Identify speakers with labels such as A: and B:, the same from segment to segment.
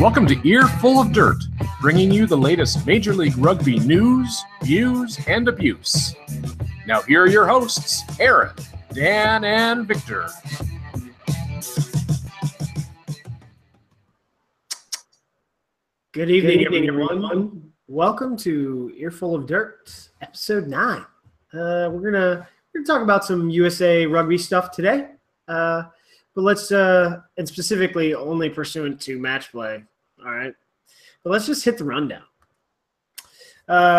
A: Welcome to Earful of Dirt, bringing you the latest Major League Rugby news, views, and abuse. Now here are your hosts, Aaron, Dan, and Victor.
B: Good evening, everyone. Welcome to Earful of Dirt, episode 9. We're gonna talk about some USA rugby stuff today, but let's and specifically only pursuant to match play. All right, but let's just hit the rundown.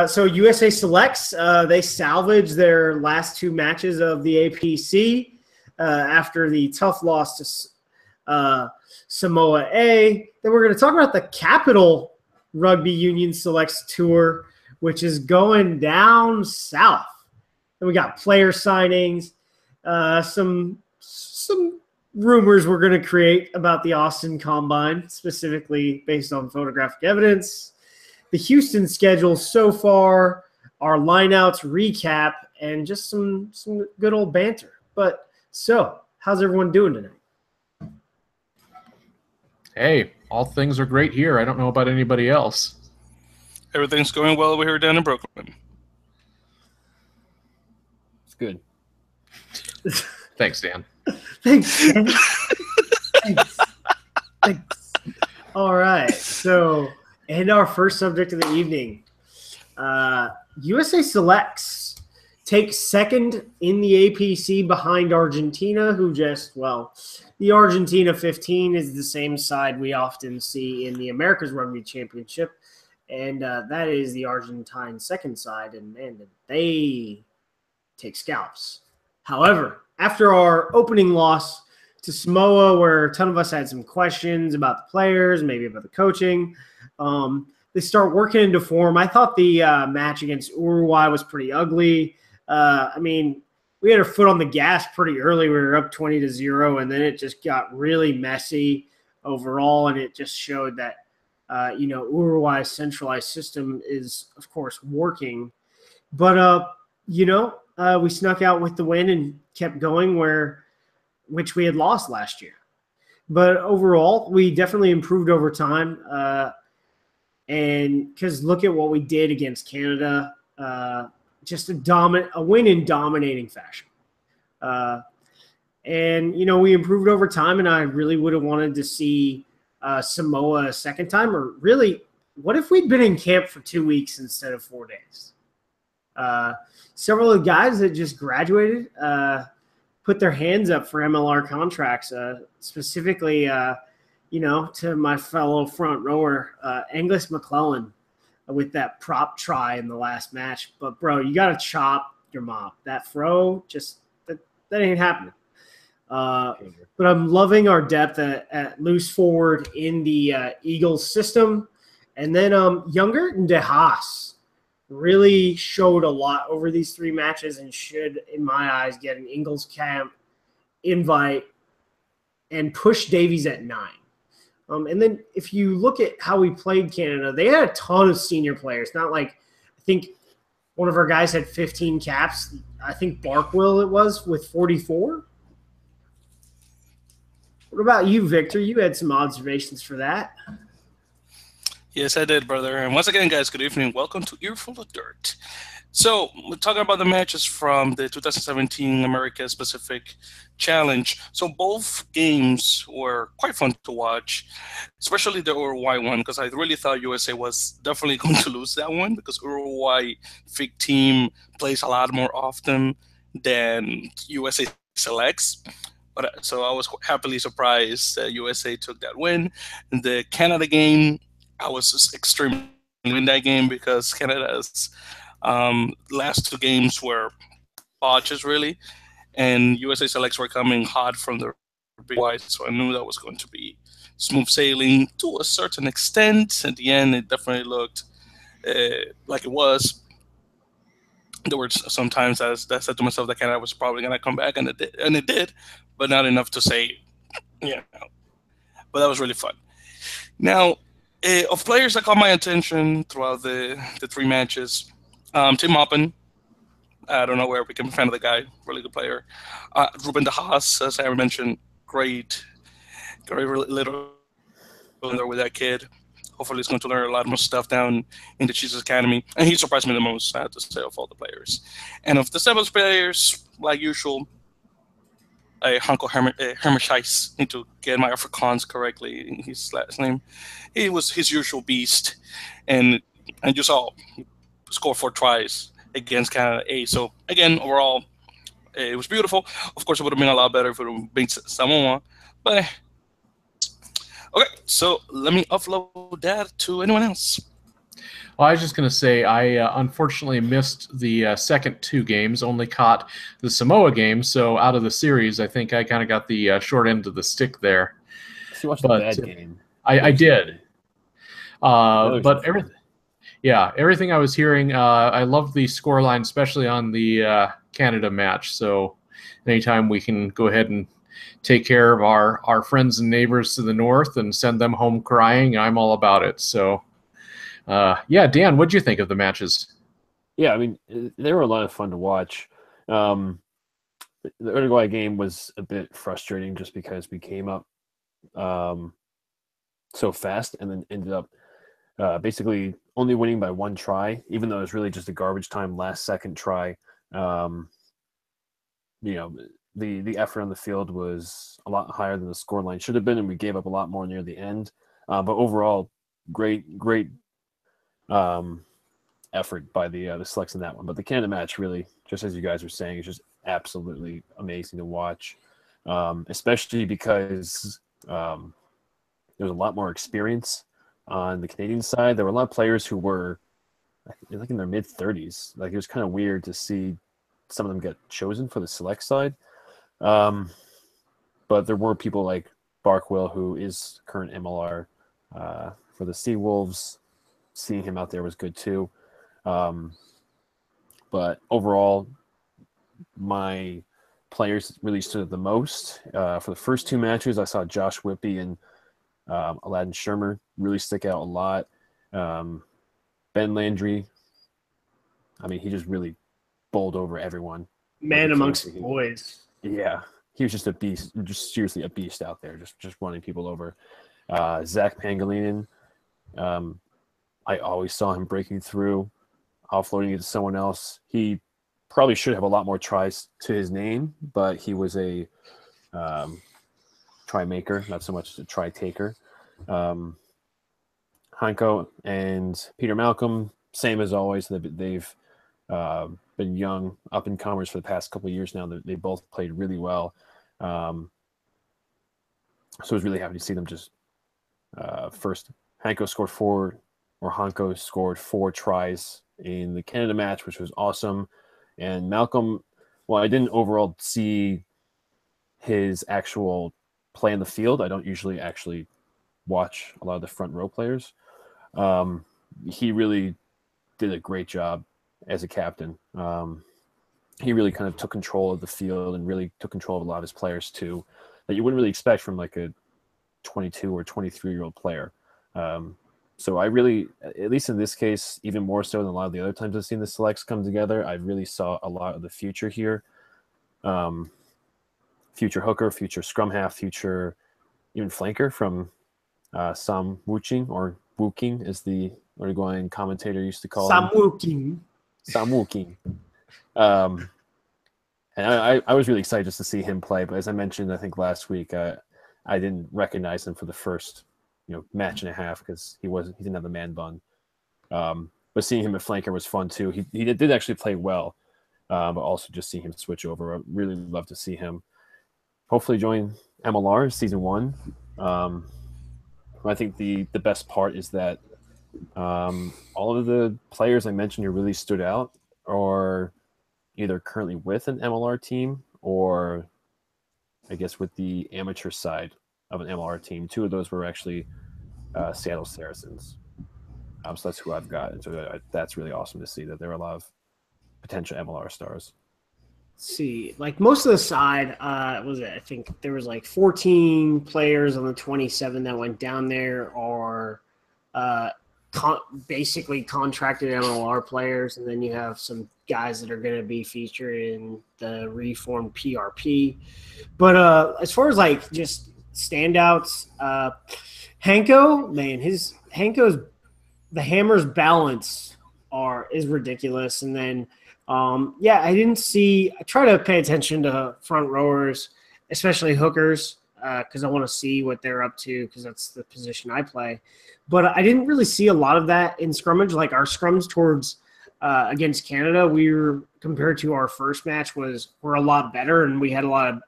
B: So USA selects they salvaged their last 2 matches of the APC after the tough loss to Samoa A. Then we're going to talk about the Capital Rugby Union Selects Tour, which is going down south. And we got player signings, some rumors we're going to create about the Austin Combine, specifically based on photographic evidence, the Houston schedule so far, our lineouts recap, and just some good old banter. But so, how's everyone doing tonight?
A: Hey, all things are great here. I don't know about anybody else.
C: Everything's going well over here down in Brooklyn.
A: It's good. Thanks, Dan.
B: Thanks. Thanks. All right. So, and our first subject of the evening. USA selects take second in the APC behind Argentina, who the Argentina 15 is the same side we often see in the America's Rugby Championship, and that is the Argentine second side, and they take scalps. However, after our opening loss to Samoa, where a ton of us had some questions about the players, maybe about the coaching, they start working into form. I thought the match against Uruguay was pretty ugly. We had our foot on the gas pretty early. We were up 20-0, and then it just got really messy overall, and it just showed that, Uruguay's centralized system is, of course, working. But, we snuck out with the win and kept going which we had lost last year. But overall, we definitely improved over time. And because look at what we did against Canada, just a win in dominating fashion. We improved over time, and I really would have wanted to see Samoa a second time. Or really, what if we'd been in camp for 2 weeks instead of 4 days? Several of the guys that just graduated put their hands up for MLR contracts, specifically, to my fellow front rower, Angus McClellan, with that prop try in the last match. But, bro, you got to chop your mop. That throw, that ain't happening. But I'm loving our depth at loose forward in the Eagles system. And then Younger and De Haas really showed a lot over these 3 matches and should, in my eyes, get an Eagles camp invite and push Davies at 9. And then if you look at how we played Canada, they had a ton of senior players. Not like, I think one of our guys had 15 caps. I think Barkwell it was with 44. What about you, Victor? You had some observations for that.
C: Yes, I did, brother. And once again, guys, good evening. Welcome to Earful of Dirt. So we're talking about the matches from the 2017 America Pacific Challenge. So both games were quite fun to watch, especially the Uruguay one, because I really thought USA was definitely going to lose that one because Uruguay FIG team plays a lot more often than USA selects. But so I was happily surprised that USA took that win. In the Canada game, I was just extremely in that game because Canada's last 2 games were botches, really. And USA selects were coming hot from the big wide, so I knew that was going to be smooth sailing to a certain extent. At the end, it definitely looked like it was. There were some times I said to myself that Canada was probably going to come back, and it did, but not enough to say, But that was really fun. Now, of players that caught my attention throughout the 3 matches, Tim Hoppen, I don't know where I became a fan of the guy, really good player. Ruben De Haas, as I mentioned, great little going there with that kid. Hopefully, he's going to learn a lot more stuff down in the Jesus Academy. And he surprised me the most, I have to say, of all the players. And of the 7 players, like usual, Hanko Hermesheis, need to get my Afrikaans correctly in his last name. He was his usual beast. And you saw, he scored 4 tries against Canada A. So, again, overall, it was beautiful. Of course, it would have been a lot better if it would have been Samoa. But okay, so let me upload that to anyone else.
A: Well, I was just going to say I unfortunately missed the second 2 games, only caught the Samoa game. So out of the series, I think I kind of got the short end of the stick there.
D: So you watched the bad game.
A: I did. But everything I was hearing, I loved the scoreline, especially on the Canada match. So anytime we can go ahead and take care of our friends and neighbors to the north and send them home crying, I'm all about it. So, Dan, what'd you think of the matches?
D: Yeah, I mean, they were a lot of fun to watch. The Uruguay game was a bit frustrating just because we came up so fast and then ended up basically only winning by 1 try, even though it was really just a garbage time last second try. The effort on the field was a lot higher than the scoreline should have been, and we gave up a lot more near the end. But overall, great effort by the selects in that one. But the Canada match, really, just as you guys were saying, is just absolutely amazing to watch, especially because there's a lot more experience on the Canadian side. There were a lot of players who were like in their mid-30s. Like, it was kind of weird to see some of them get chosen for the select side. But there were people like Barkwell, who is current MLR for the Seawolves. Seeing him out there was good too. But overall, my players really stood out the most. For the first 2 matches, I saw Josh Whippy and Aladdin Shermer really stick out a lot. Ben Landry, I mean, he just really bowled over everyone.
B: Man amongst boys.
D: Yeah, he was just a beast, just seriously a beast out there, just running people over. Zach Pangilinan, I always saw him breaking through, offloading it to someone else. He probably should have a lot more tries to his name, but he was a try maker, not so much a try taker. Hanko and Peter Malcolm, same as always. They've been young up-and-comers for the past couple of years now. They both played really well. So I was really happy to see them just first. Hanko scored 4 tries in the Canada match, which was awesome. And Malcolm, well, I didn't overall see his actual play in the field. I don't usually actually watch a lot of the front row players. He really did a great job as a captain. He really kind of took control of the field and really took control of a lot of his players too, that you wouldn't really expect from like a 22 or 23-year-old player. So I really, at least in this case, even more so than a lot of the other times I've seen the selects come together, I really saw a lot of the future here. Future hooker, future scrum half, future even flanker from Sam Wuching, or Wuking as the Uruguayan commentator used to call him. Sam Wuking. And I was really excited just to see him play, but as I mentioned, I think last week, I didn't recognize him for the first match and a half because he didn't have the man bun. But seeing him at flanker was fun too. He did actually play well, but also just seeing him switch over, I really love to see him hopefully join MLR season 1. I think the best part is that all of the players I mentioned here really stood out, or either currently with an MLR team or I guess with the amateur side of an MLR team. 2 of those were actually Seattle Saracens. So that's who I've got. And so that's really awesome to see that there are a lot of potential MLR stars.
B: Let's see, like most of the side, I think there was like 14 players on the 27 that went down there, or basically contracted MLR players, and then you have some guys that are going to be featured in the reformed PRP. But as far as like just standouts, Hanko, man, the hammer's balance is ridiculous. And then, I try to pay attention to front rowers, especially hookers, because I want to see what they're up to because that's the position I play. But I didn't really see a lot of that in scrummage. Like our scrums towards against Canada, we were compared to our first match were a lot better, and we had a lot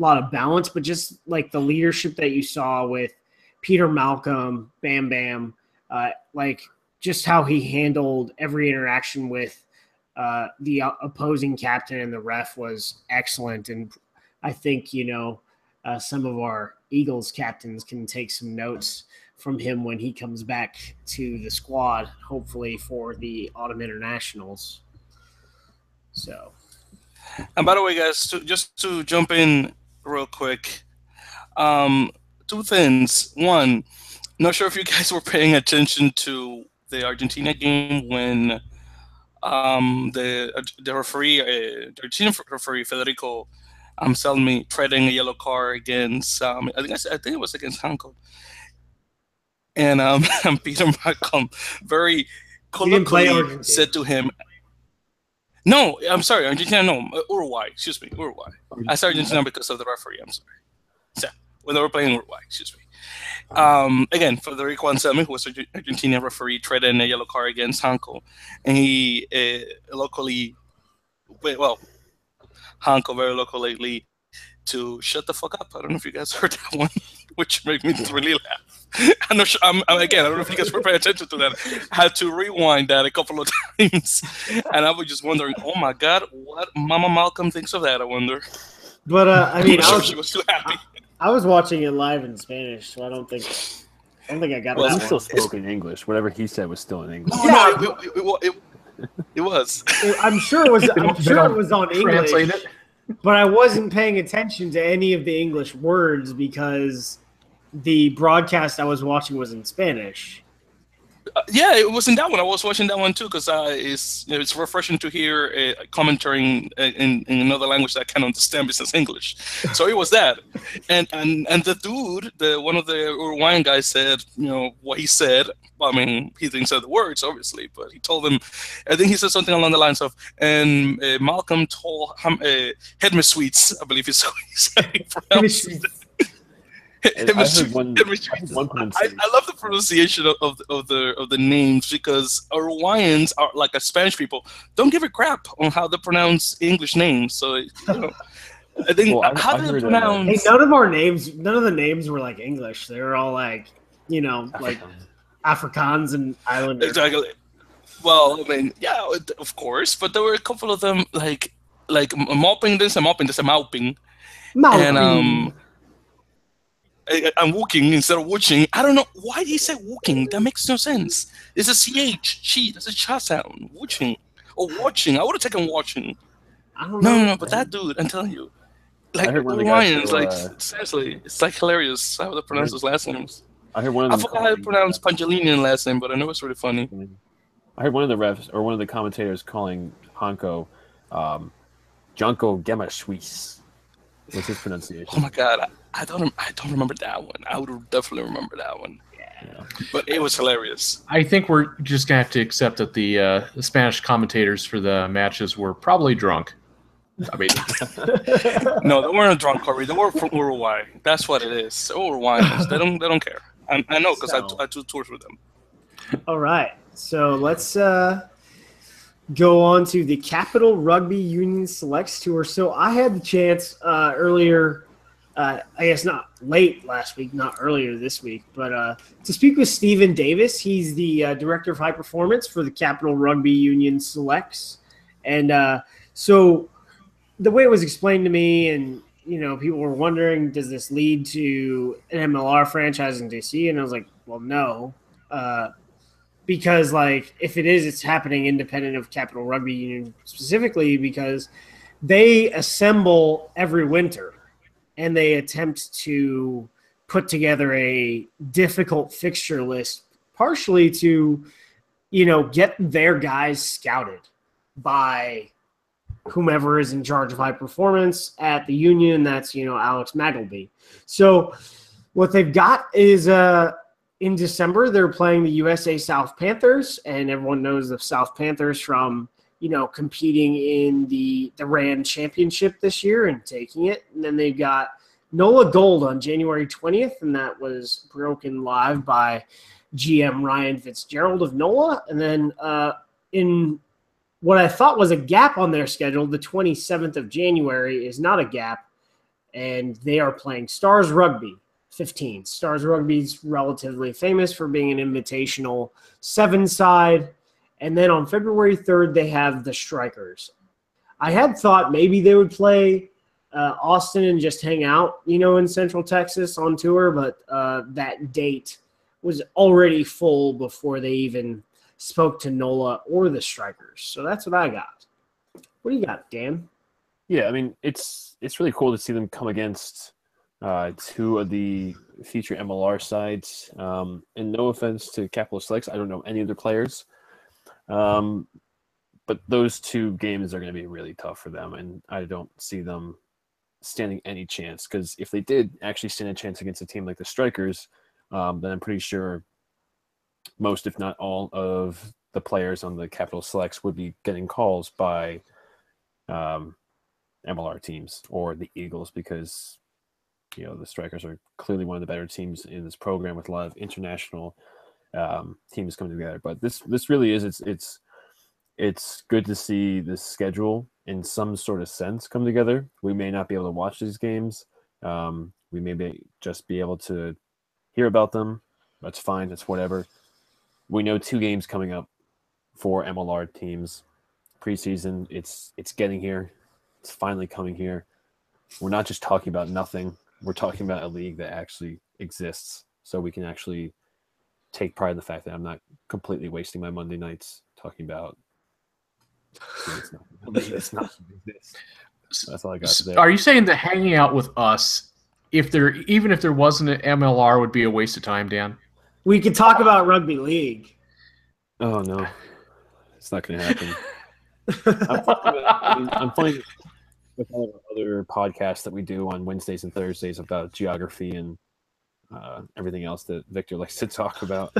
B: of balance. But just like the leadership that you saw with Peter Malcolm, Bam Bam, like just how he handled every interaction with the opposing captain and the ref was excellent. And I think, some of our Eagles captains can take some notes from him when he comes back to the squad, hopefully for the autumn internationals. So,
C: and by the way, guys, just to jump in real quick, two things. One, not sure if you guys were paying attention to the Argentina game when the referee, the Argentine referee Federico Anselmi, trading a yellow card against I think it was against Hanko, and Peter Malcolm very colloquially said to him, "No, I'm sorry, Argentina, no, Uruguay, excuse me, Uruguay. I said Argentina because of the referee. I'm sorry. So when they were playing Uruguay, excuse me." Again, Federico Anselmi, who was an Argentinian referee, traded in a yellow card against Hanko, and he Hanko very locally to shut the fuck up. I don't know if you guys heard that one, which made me really laugh. I'm not sure. I don't know if you guys were paying attention to that. I had to rewind that a couple of times, and I was just wondering, oh my god, what Mama Malcolm thinks of that? I wonder.
B: But
C: she was too happy.
B: I was watching it live in Spanish, so I don't think I got
D: it.
B: He
D: still spoke in English. Whatever he said was still in English.
C: It was.
B: I'm sure it was. I'm sure it was on English, but I wasn't paying attention to any of the English words because the broadcast I was watching was in Spanish.
C: Yeah, it was in that one. I was watching that one too because it's refreshing to hear a commentary in another language that I can understand besides English. So it was that, and the dude, one of the Uruguayan guys said, what he said. I mean, he didn't say the words obviously, but he told him. I think he said something along the lines of, and Malcolm told him, "Head sweets," I believe is how he said it. I love the pronunciation of the names because Uruguayans are like Spanish people don't give a crap on how they pronounce English names. So I think how do they pronounce?
B: Hey, none of the names were like English. They were all like like Afrikaans and Islanders.
C: Exactly. Well, I mean, yeah, of course, but there were a couple of them like mopping this and mopping, and I'm walking instead of watching. I don't know why he said walking. That makes no sense. It's a CH. Chi. That's a cha sound. Watching or watching. I would have taken watching.
B: I don't know.
C: No. But that dude, I'm telling you, like Lions, like seriously, it's like hilarious how they pronounce those last names.
D: I heard one of them.
C: I forgot how to pronounce Pangelinian last name, but I know it's really funny.
D: I heard one of the refs or one of the commentators calling Hanko Junko Gemashwis. What's his pronunciation?
C: Oh my god, I don't remember that one. I would definitely remember that one. Yeah. But it was hilarious.
A: I think we're just gonna have to accept that the Spanish commentators for the matches were probably drunk. I mean,
C: no, they weren't drunk, Corey. They were from Uruguay. That's what it is. They're Uruguayans. They don't care. I know because I do tours with them.
B: All right, so let's go on to the Capital Rugby Union Selects Tour. So I had the chance earlier, I guess not late last week, not earlier this week, but to speak with Stephen Davis. He's the Director of High Performance for the Capital Rugby Union Selects. And so the way it was explained to me, and people were wondering, does this lead to an MLR franchise in DC? And I was like, well, no. Because, if it is, it's happening independent of Capital Rugby Union specifically because they assemble every winter and they attempt to put together a difficult fixture list partially to, get their guys scouted by whomever is in charge of high performance at the union. That's, Alex Magleby. So What they've got is in December, they're playing the USA South Panthers, and everyone knows the South Panthers from, competing in the RAN championship this year and taking it. And then they've got NOLA Gold on January 20th, and that was broken live by GM Ryan Fitzgerald of NOLA. And then in what I thought was a gap on their schedule, the 27th of January is not a gap, and they are playing Stars Rugby 15. Stars Rugby is relatively famous for being an invitational 7-side. And then on February 3rd, they have the Strikers. I had thought maybe they would play Austin and just hang out, in Central Texas on tour, but that date was already full before they even spoke to NOLA or the Strikers. So that's what I got. What do you got, Dan?
D: Yeah, I mean, it's really cool to see them come against two of the future MLR sides. And no offense to Capital Selects, I don't know any of their players. But those two games are going to be really tough for them, and I don't see them standing any chance, because if they did actually stand a chance against a team like the Strikers, then I'm pretty sure most, if not all, of the players on the Capital Selects would be getting calls by MLR teams or the Eagles, because the Strikers are clearly one of the better teams in this program with a lot of international teams coming together. But this really is it's good to see this schedule in some sort of sense come together. We may not be able to watch these games. We may just be able to hear about them. That's fine. That's whatever. We know 2 games coming up for MLR teams. Preseason, it's getting here. It's finally coming here. We're not just talking about nothing. We're talking about a league that actually exists, so we can actually take pride in the fact that I'm not completely wasting my Monday nights talking about it's not exist. That's all I got today.
A: Are you saying that hanging out with us, even if there wasn't an MLR, would be a waste of time, Dan?
B: We could talk about rugby league.
D: Oh no, it's not going to happen. I'm playing with all our other podcasts that we do on Wednesdays and Thursdays about geography and everything else that Victor likes to talk about.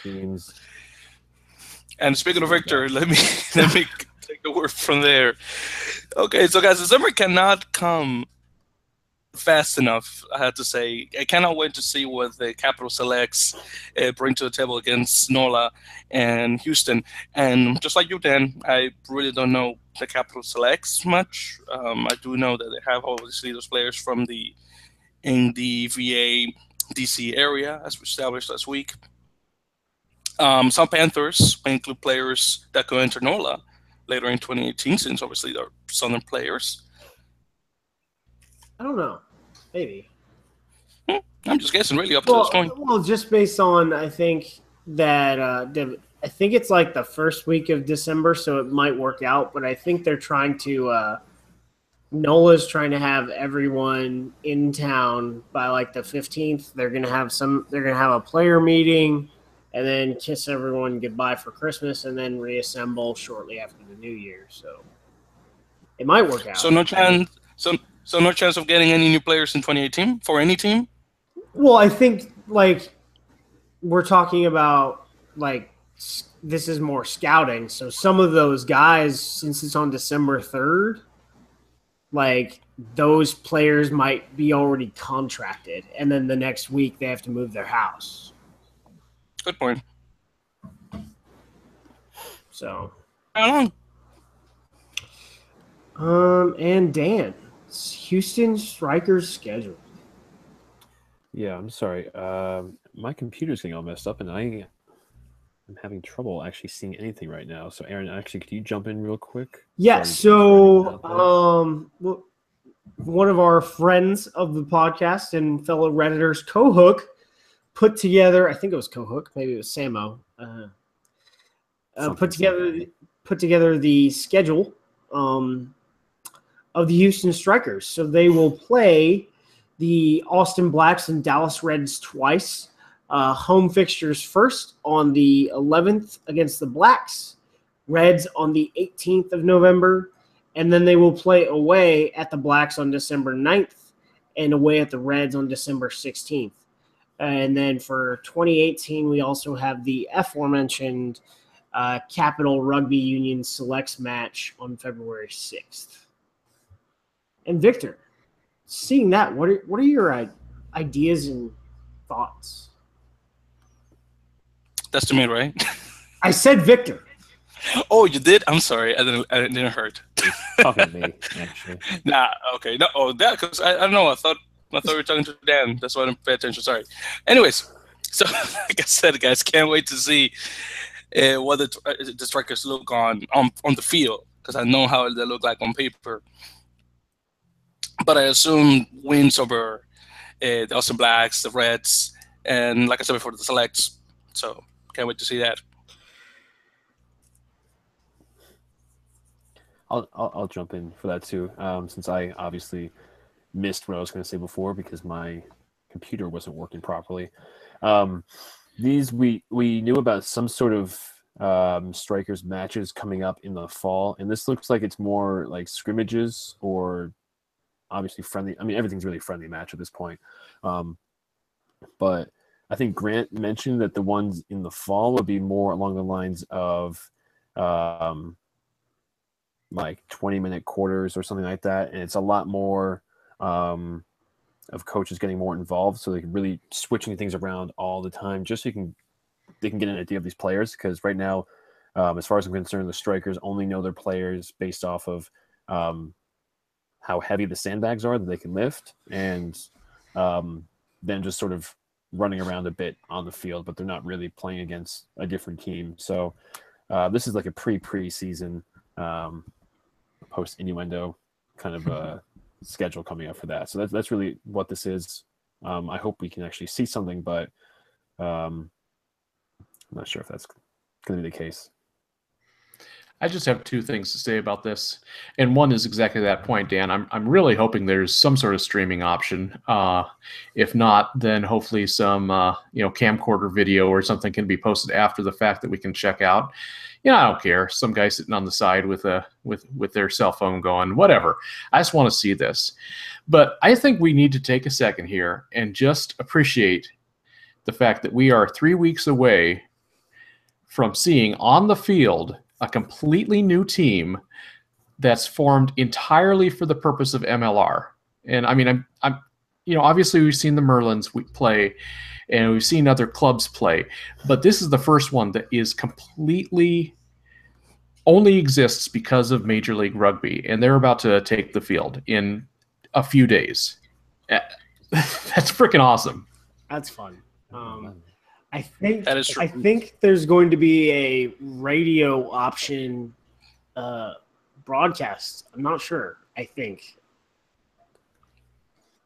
D: Themes.
C: And speaking of Victor, let me take a word from there. Okay, so guys, December cannot come fast enough, I have to say. I cannot wait to see what the Capital Selects bring to the table against NOLA and Houston. And just like you, Dan, I really don't know the Capital Selects much. I do know that they have obviously those players in the VA DC area, as we established last week. Some Panthers may include players that could enter NOLA later in 2018, since obviously they're Southern players.
B: I don't know. Maybe.
C: I'm just guessing, really, up to this point.
B: Well, just based on, I think that I think it's like the first week of December, so it might work out. But I think they're trying to NOLA's trying to have everyone in town by like the 15th. They're gonna have a player meeting, and then kiss everyone goodbye for Christmas, and then reassemble shortly after the New Year. So it might work out.
C: So no chance. So no chance of getting any new players in 2018 for any team?
B: Well, I think like we're talking about like this is more scouting. So some of those guys, since it's on December 3rd, like those players might be already contracted, and then the next week they have to move their house.
C: Good point.
B: So
C: how long?
B: And Dan, Houston Strikers schedule.
D: Yeah, I'm sorry. My computer's getting all messed up, and I'm having trouble actually seeing anything right now. So, Aaron, actually, could you jump in real quick?
B: Yeah. So, one of our friends of the podcast and fellow Redditors, Cohook, put together. I think it was Cohook. Maybe it was Samo. Put together the schedule of the Houston Strikers. So they will play the Austin Blacks and Dallas Reds twice. Home fixtures first on the 11th against the Blacks, Reds on the 18th of November, and then they will play away at the Blacks on December 9th and away at the Reds on December 16th. And then for 2018, we also have the aforementioned Capital Rugby Union Selects match on February 6th. And Victor, seeing that, what are your ideas and thoughts?
C: That's to me, right?
B: I said Victor.
C: Oh, you did? I'm sorry. I didn't heard.
D: Talking to me, actually.
C: Nah, okay. No, that because I don't know. I thought we were talking to Dan. That's why I didn't pay attention. Sorry. Anyways, so like I said, guys, can't wait to see what the strikers look on the field, because I know how they look like on paper. But I assume wins over the Austin Blacks, the Reds, and like I said before, the Selects. So can't wait to see that.
D: I'll jump in for that too, since I obviously missed what I was going to say before because my computer wasn't working properly. These we knew about some sort of strikers matches coming up in the fall, and this looks like it's more like scrimmages or obviously friendly. I mean, everything's really friendly match at this point. But I think Grant mentioned that the ones in the fall would be more along the lines of like 20-minute quarters or something like that, and it's a lot more of coaches getting more involved, so they can really switching things around all the time, just so they can get an idea of these players. Because right now, as far as I'm concerned, the strikers only know their players based off of how heavy the sandbags are that they can lift, and then just sort of running around a bit on the field, but they're not really playing against a different team. So this is like a preseason post innuendo kind of schedule coming up for that. So that's really what this is. I hope we can actually see something, but I'm not sure if that's going to be the case.
A: I just have two things to say about this, and one is exactly that point, Dan. I'm really hoping there's some sort of streaming option. If not, then hopefully some camcorder video or something can be posted after the fact that we can check out. I don't care. Some guy sitting on the side with their cell phone going, whatever. I just want to see this. But I think we need to take a second here and just appreciate the fact that we are 3 weeks away from seeing on the field a completely new team that's formed entirely for the purpose of MLR. And I mean, I'm obviously we've seen the Merlins play, and we've seen other clubs play, but this is the first one that is completely only exists because of Major League Rugby, and they're about to take the field in a few days. That's freaking awesome.
B: That's fun. I think that is true. I think there's going to be a radio option broadcast. I'm not sure. I think.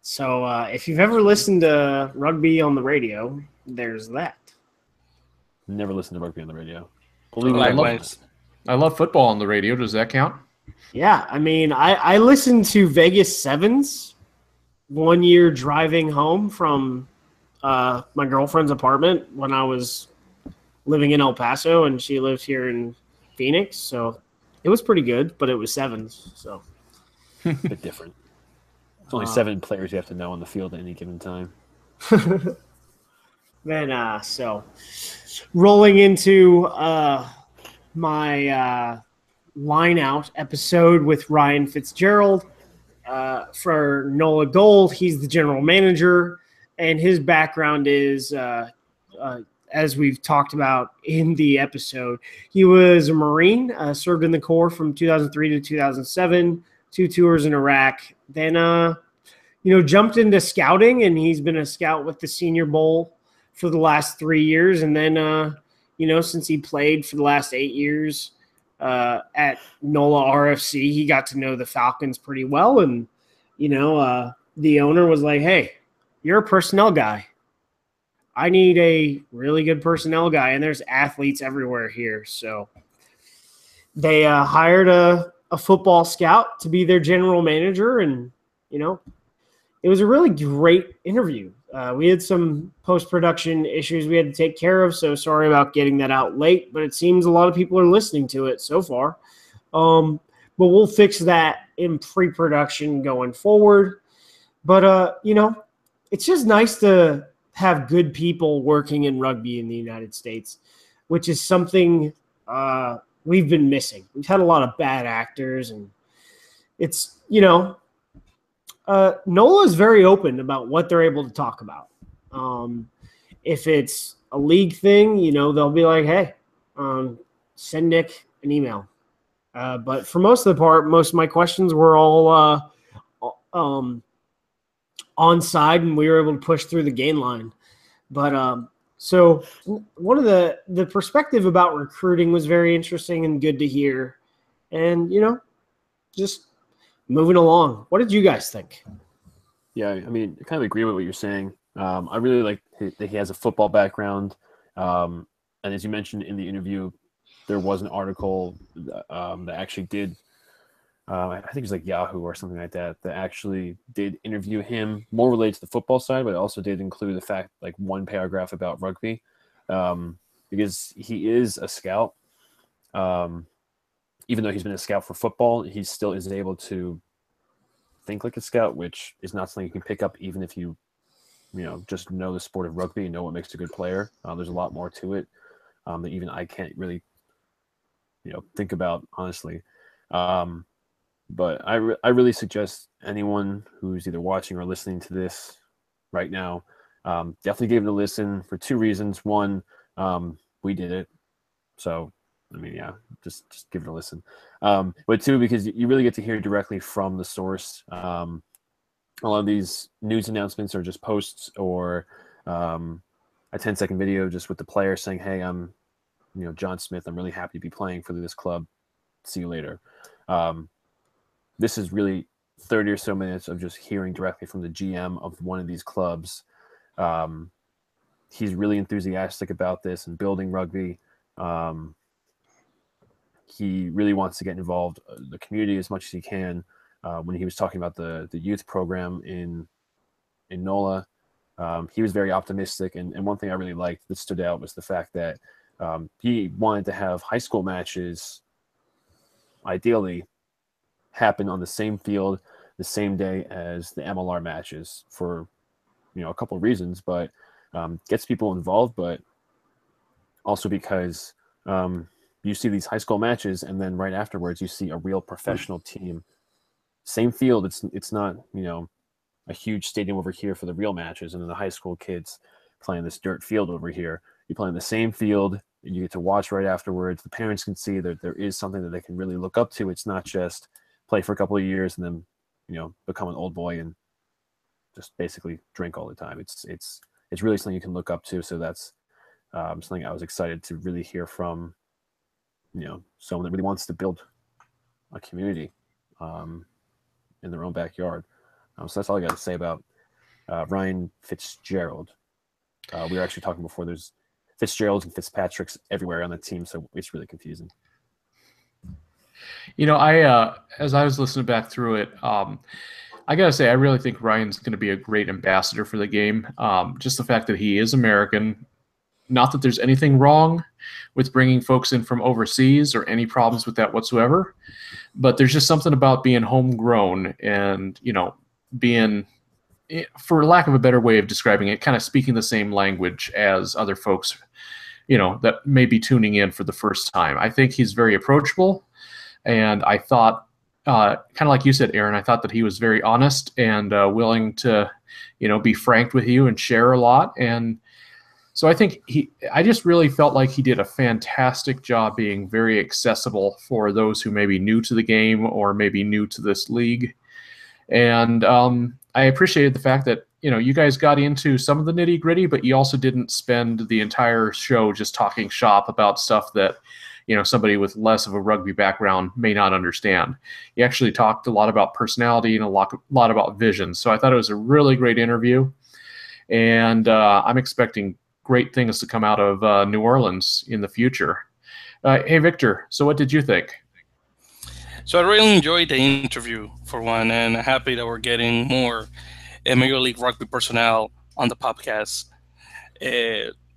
B: So if you've ever listened to rugby on the radio, there's that.
D: Never listened to rugby on the radio.
A: I love football on the radio. Does that count?
B: Yeah. I mean, I listened to Vegas Sevens one year driving home from my girlfriend's apartment when I was living in El Paso, and she lived here in Phoenix. So it was pretty good, but it was Sevens. So
D: a bit different. It's only 7 players you have to know on the field at any given time.
B: Then, so rolling into my line out episode with Ryan Fitzgerald for NOLA Gold. He's the general manager, and his background is, as we've talked about in the episode, he was a Marine, served in the Corps from 2003 to 2007, 2 tours in Iraq. Then, jumped into scouting, and he's been a scout with the Senior Bowl for the last 3 years. And then, since he played for the last 8 years at NOLA RFC, he got to know the Falcons pretty well. And, the owner was like, hey, you're a personnel guy. I need a really good personnel guy. And there's athletes everywhere here. So they hired a football scout to be their general manager. And, it was a really great interview. We had some post-production issues we had to take care of, so sorry about getting that out late, but it seems a lot of people are listening to it so far. But we'll fix that in pre-production going forward. But it's just nice to have good people working in rugby in the United States, which is something we've been missing. We've had a lot of bad actors, and it's, NOLA is very open about what they're able to talk about. If it's a league thing, they'll be like, hey, send Nick an email. But for most of the part, most of my questions were all on side, and we were able to push through the gain line. But so one of the perspective about recruiting was very interesting and good to hear. And, just moving along. What did you guys think?
D: Yeah, I mean, I kind of agree with what you're saying. I really like that he has a football background. And as you mentioned in the interview, there was an article that actually did, I think it was like Yahoo or something like that, that actually did interview him, more related to the football side, but it also did include the fact, like one paragraph about rugby, because he is a scout. Even though he's been a scout for football, he still is able to think like a scout, which is not something you can pick up even if you just know the sport of rugby and know what makes a good player. There's a lot more to it that even I can't really, think about, honestly. But I really suggest anyone who's either watching or listening to this right now, definitely give it a listen for two reasons. One, we did it. So, I mean, yeah, just give it a listen. But two, because you really get to hear directly from the source. A lot of these news announcements are just posts or a 10-second video just with the player saying, hey, I'm John Smith. I'm really happy to be playing for this club. See you later. This is really 30 or so minutes of just hearing directly from the GM of one of these clubs. He's really enthusiastic about this and building rugby. He really wants to get involved in the community as much as he can. When he was talking about the youth program in NOLA, he was very optimistic. And one thing I really liked that stood out was the fact that he wanted to have high school matches, ideally, happen on the same field the same day as the MLR matches for a couple of reasons, but gets people involved, but also because you see these high school matches and then right afterwards you see a real professional team, same field. It's not a huge stadium over here for the real matches and then the high school kids playing this dirt field over here. You play in the same field and you get to watch right afterwards. The parents can see that there is something that they can really look up to. It's not just play for a couple of years and then become an old boy and just basically drink all the time. It's really something you can look up to. So that's something I was excited to really hear from someone that really wants to build a community in their own backyard. So that's all I got to say about Ryan Fitzgerald. We were actually talking before. There's Fitzgeralds and Fitzpatricks everywhere on the team, so it's really confusing.
A: I as I was listening back through it, I gotta say I really think Ryan's going to be a great ambassador for the game. Just the fact that he is American. Not that there's anything wrong with bringing folks in from overseas or any problems with that whatsoever, but there's just something about being homegrown and being, for lack of a better way of describing it, kind of speaking the same language as other folks, that may be tuning in for the first time. I think he's very approachable, and I thought, kind of like you said, Aaron, I thought that he was very honest and willing to, be frank with you and share a lot. And so I think I just really felt like he did a fantastic job being very accessible for those who may be new to the game or maybe new to this league. And I appreciated the fact that, you guys got into some of the nitty gritty, but you also didn't spend the entire show just talking shop about stuff that, somebody with less of a rugby background may not understand. You actually talked a lot about personality and a lot about vision. So I thought it was a really great interview. And I'm expecting great things to come out of New Orleans in the future. Hey, Victor, so what did you think?
C: So I really enjoyed the interview, for one, and happy that we're getting more Major League Rugby personnel on the podcast.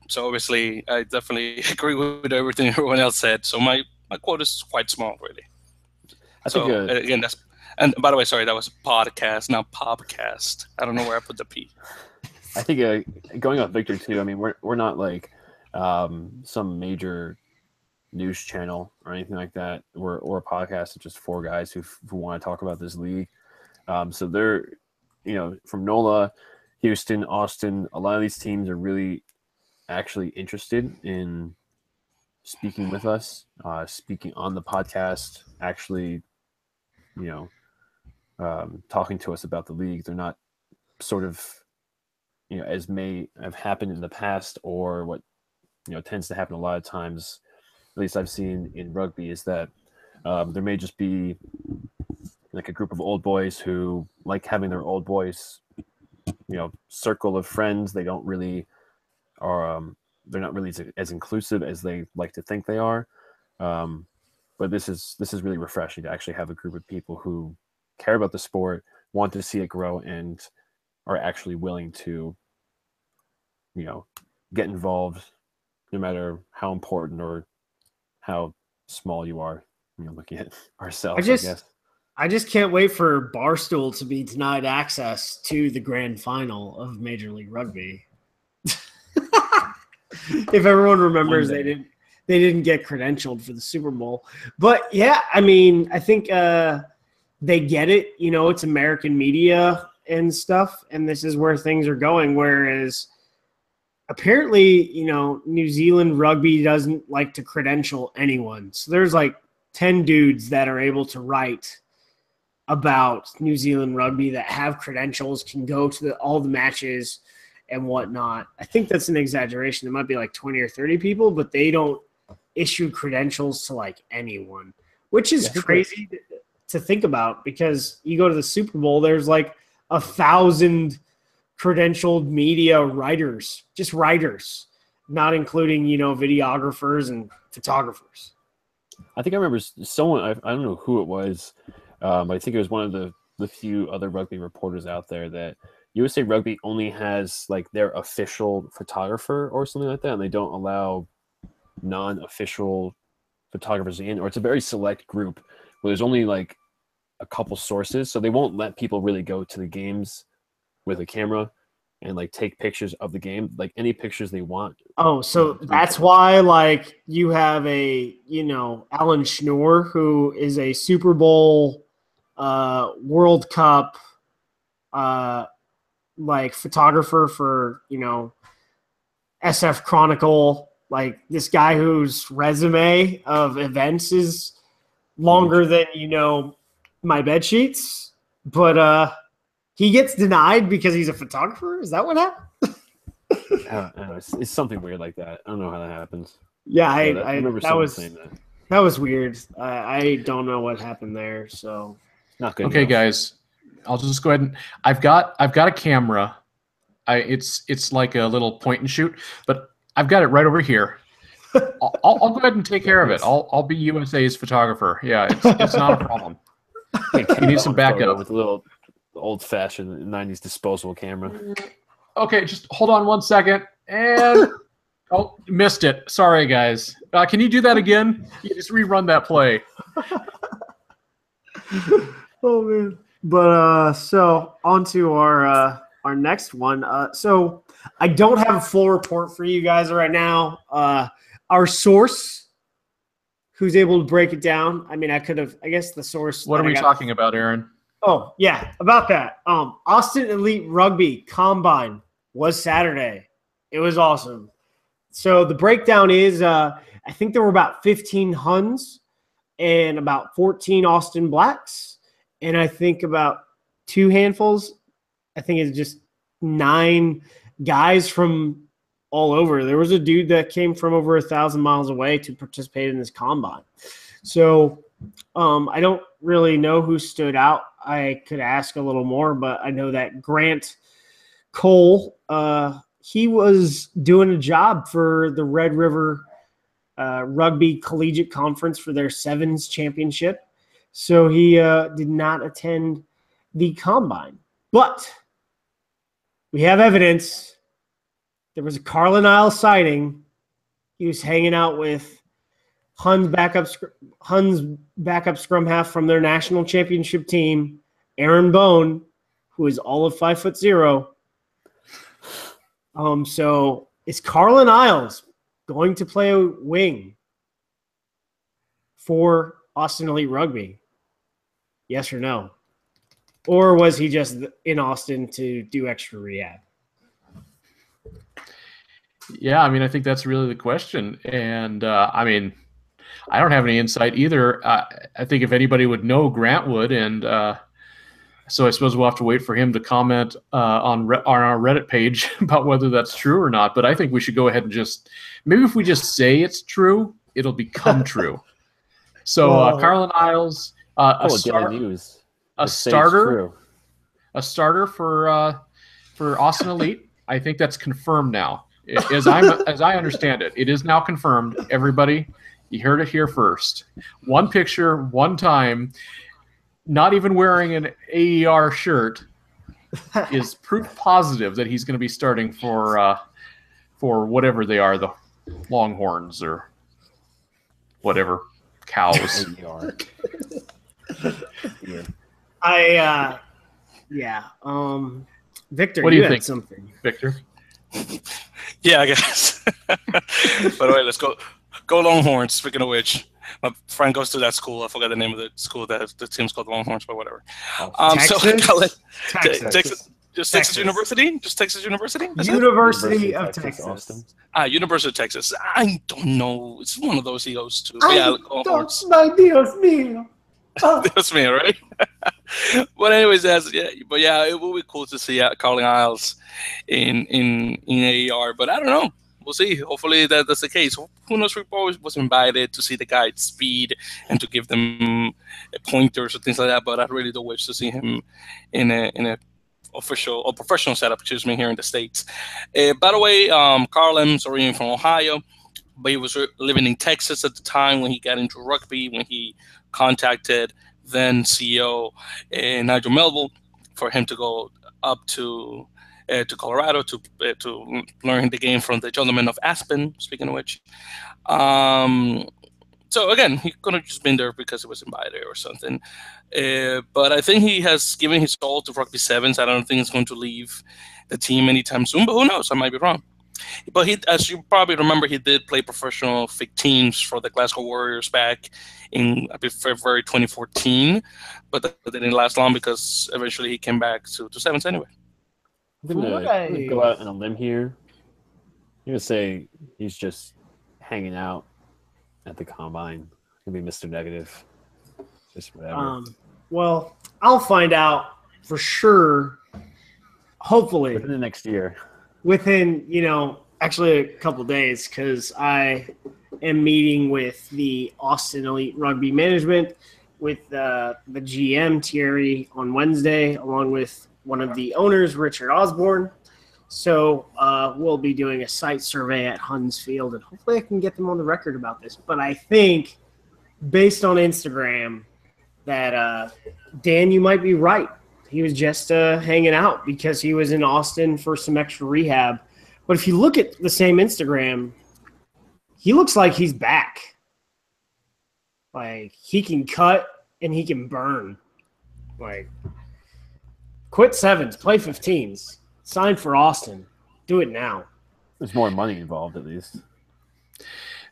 C: So obviously, I definitely agree with everything everyone else said. So my quote is quite small, really. Again, And by the way, sorry, that was podcast, not podcast. I don't know where I put the P.
D: I think going off Victor too. I mean, we're not like some major news channel or anything like that. We're a podcast of just four guys who want to talk about this league. So they're, from NOLA, Houston, Austin, a lot of these teams are really actually interested in speaking with us, speaking on the podcast, actually, talking to us about the league. They're not sort of, as may have happened in the past, or what, tends to happen a lot of times, at least I've seen in rugby, is that there may just be like a group of old boys who like having their old boys, circle of friends. They don't really are, they're not really as inclusive as they like to think they are. But this is really refreshing to actually have a group of people who care about the sport, want to see it grow, and are actually willing to, get involved, no matter how important or how small you are. Looking at ourselves, I guess.
B: I just can't wait for Barstool to be denied access to the grand final of Major League Rugby. If everyone remembers, they didn't get credentialed for the Super Bowl. But yeah, I mean, I think they get it. It's American media and stuff, and this is where things are going. Whereas apparently, New Zealand rugby doesn't like to credential anyone. So there's like 10 dudes that are able to write about New Zealand rugby that have credentials, can go to all the matches and whatnot. I think that's an exaggeration. There might be like 20 or 30 people, but they don't issue credentials to like anyone, which is crazy to think about, because you go to the Super Bowl, there's like 1,000 credentialed media writers, just writers, not including, videographers and photographers.
D: I think I remember someone, I don't know who it was, but I think it was one of the few other rugby reporters out there, that USA Rugby only has like their official photographer or something like that, and they don't allow non-official photographers in, or it's a very select group where there's only like a couple sources, so they won't let people really go to the games with a camera and like take pictures of the game, like any pictures they want.
B: Oh, so that's why like you have a, Alan Schnur, who is a Super Bowl, World Cup, like photographer for, SF Chronicle, like this guy whose resume of events is longer than, my bed sheets, but he gets denied because he's a photographer. Is that what happened?
D: I don't know. It's something weird like that. I don't know how that happens.
B: Yeah,
D: I remember someone saying that.
B: That was weird. I don't know what happened there. So
D: not good.
A: Okay, guys, I'll just go ahead and I've got a camera. It's like a little point and shoot, but I've got it right over here. I'll go ahead and take care of it. I'll be USA's photographer. Yeah, it's not a problem. You need some backup
D: with a little old-fashioned 90s disposable camera.
A: Okay, just hold on 1 second. And missed it. Sorry, guys. Can you do that again? You just rerun that play.
B: Oh man. But so on to our next one. So I don't have a full report for you guys right now. Our source, who's able to break it down. I mean, I guess the source.
A: What are we talking about, Aaron?
B: Oh, yeah, about that. Austin Elite Rugby Combine was Saturday. It was awesome. So the breakdown is, I think there were about 15 Huns and about 14 Austin Blacks, and I think about 2 handfuls. I think it's just 9 guys from all over. There was a dude that came from over 1,000 miles away to participate in this combine. So I don't really know who stood out. I could ask a little more, but I know that Grant Cole, he was doing a job for the Red River Rugby Collegiate Conference for their Sevens Championship. So he did not attend the combine. But we have evidence. There was a Carlin Isle sighting. He was hanging out with Huns backup scrum half from their national championship team, Aaron Bone, who is all of 5'0". So is Carlin Isles going to play a wing for Austin Elite Rugby? Yes or no? Or was he just in Austin to do extra rehab?
A: Yeah, I mean, I think that's really the question. And, I mean, I don't have any insight either. I think if anybody would know, Grant would. And so I suppose we'll have to wait for him to comment on our Reddit page about whether that's true or not. But I think we should go ahead and maybe if we just say it's true, it'll become true. So Carlin Isles, a starter for Austin Elite. I think that's confirmed now. As I understand it, it is now confirmed. Everybody, you heard it here first. One picture, one time, not even wearing an AER shirt is proof positive that he's going to be starting for whatever they are, the Longhorns or whatever, cows.
B: Victor,
A: what do you think?
B: Something,
A: Victor?
C: Yeah, I guess. By the way, let's go Longhorns. Speaking of which, my friend goes to that school. I forgot the name of the school that the team's called Longhorns, but whatever. Texas University? Just Texas University?
B: University of Texas. Austin.
C: University of Texas. I don't know. It's one of those he goes to. Yeah, Longhorns.
B: Dios mío. Oh.
C: That's me, right? But anyways, it will be cool to see Carlin Isles in AER. But I don't know. We'll see. Hopefully that's the case. Who knows? We always was invited to see the guys' speed and to give them pointers or things like that. But I really do wish to see him in a official or professional setup. Excuse me, here in the States. By the way, Carlin's originally from Ohio, but he was living in Texas at the time when he got into rugby. When he contacted then CEO Nigel Melville for him to go up to Colorado to learn the game from the gentleman of Aspen. Speaking of which, so again, he could have just been there because he was invited or something. But I think he has given his all to Rugby Sevens. I don't think he's going to leave the team anytime soon. But who knows? I might be wrong. But he, as you probably remember, he did play professional FIG teams for the Glasgow Warriors back in February 2014. But that didn't last long because eventually he came back to Sevens anyway.
D: I'm gonna go out on a limb here. I'm gonna say he's just hanging out at the combine. Gonna be Mr. Negative. Just whatever.
B: Well, I'll find out for sure. Hopefully
D: within the next year.
B: Within, actually a couple days, because I am meeting with the Austin Elite Rugby Management with the GM Thierry on Wednesday, along with one of the owners, Richard Osborne. So we'll be doing a site survey at Huns Field, and hopefully I can get them on the record about this. But I think, based on Instagram, that Dan, you might be right. He was just hanging out because he was in Austin for some extra rehab. But if you look at the same Instagram, he looks like he's back. Like, he can cut and he can burn. Like, quit sevens, play 15s, sign for Austin. Do it now.
D: There's more money involved, at least.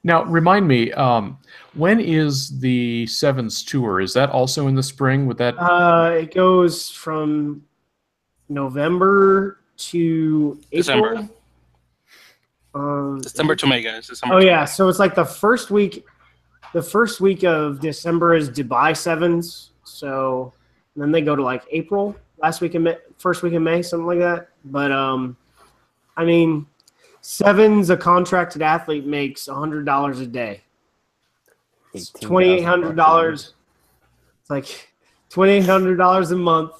A: Now, remind me, when is the Sevens tour? Is that also in the spring? With that,
B: it goes from November to April.
C: December to May, guys.
B: So it's like the first week. The first week of December is Dubai Sevens. So then they go to like April, first week of May, something like that. But I mean, Sevens, a contracted athlete makes $100 a day. It's $2,800. It's like $2,800 a month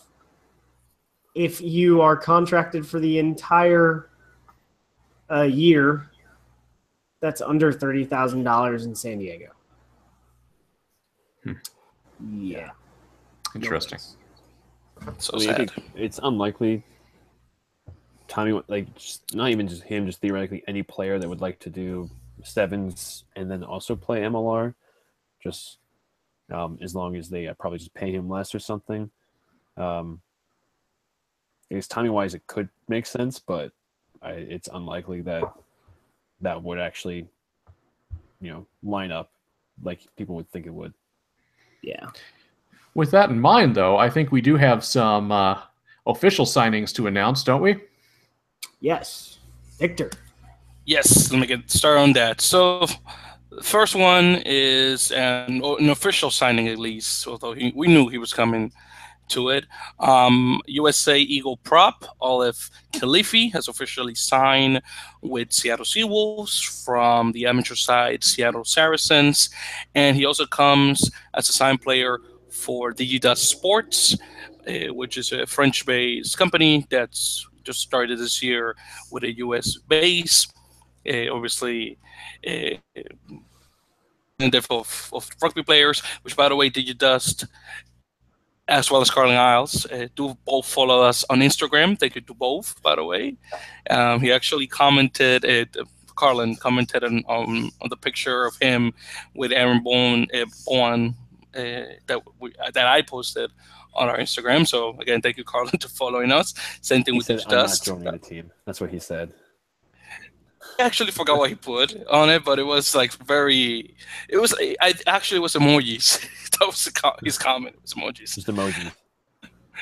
B: if you are contracted for the entire year. That's under $30,000 in San Diego. Yeah.
A: Interesting.
C: So sad.
D: It's unlikely. Tommy, not even just him, just theoretically any player that would like to do sevens and then also play MLR, just as long as they probably just pay him less or something. I guess timing wise, it could make sense, but it's unlikely that would actually, line up like people would think it would.
B: Yeah.
A: With that in mind, though, I think we do have some official signings to announce, don't we?
B: Yes. Victor.
C: Yes, let me get started on that. So the first one is an official signing, at least, although we knew he was coming to it. USA Eagle prop Olive Khalifi has officially signed with Seattle Seawolves from the amateur side, Seattle Saracens, and he also comes as a signed player for DigiDust Sports, which is a French-based company that's just started this year with a US base. Obviously, of rugby players, which, by the way, DigiDust as well as Carling Isles, do both follow us on Instagram. Thank you to both, by the way. He actually commented, Carlin commented on the picture of him with Aaron Bowen that I posted on our Instagram. So again, thank you, Carlin, for following us. Same thing with
D: Dust. I'm not joining the team. That's what he said.
C: I actually forgot what he put on it, but it was like it was emojis. That was his comment. It was emojis.
D: Just emojis.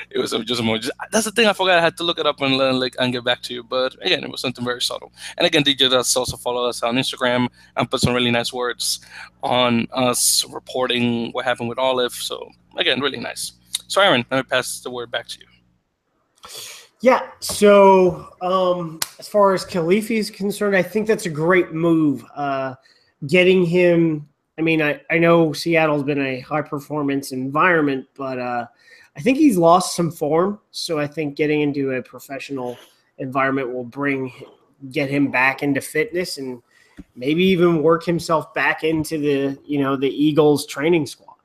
C: It was just emojis. That's the thing I forgot. I had to look it up and get back to you. But again, it was something very subtle. And again, DJ does also follow us on Instagram and put some really nice words on us reporting what happened with Olive. So again, really nice. So Aaron, let me pass the word back to you.
B: Yeah, so as far as Khalifi is concerned, I think that's a great move. Getting him, I mean, I know Seattle's been a high-performance environment, but I think he's lost some form. So I think getting into a professional environment will get him back into fitness and maybe even work himself back into the Eagles training squad.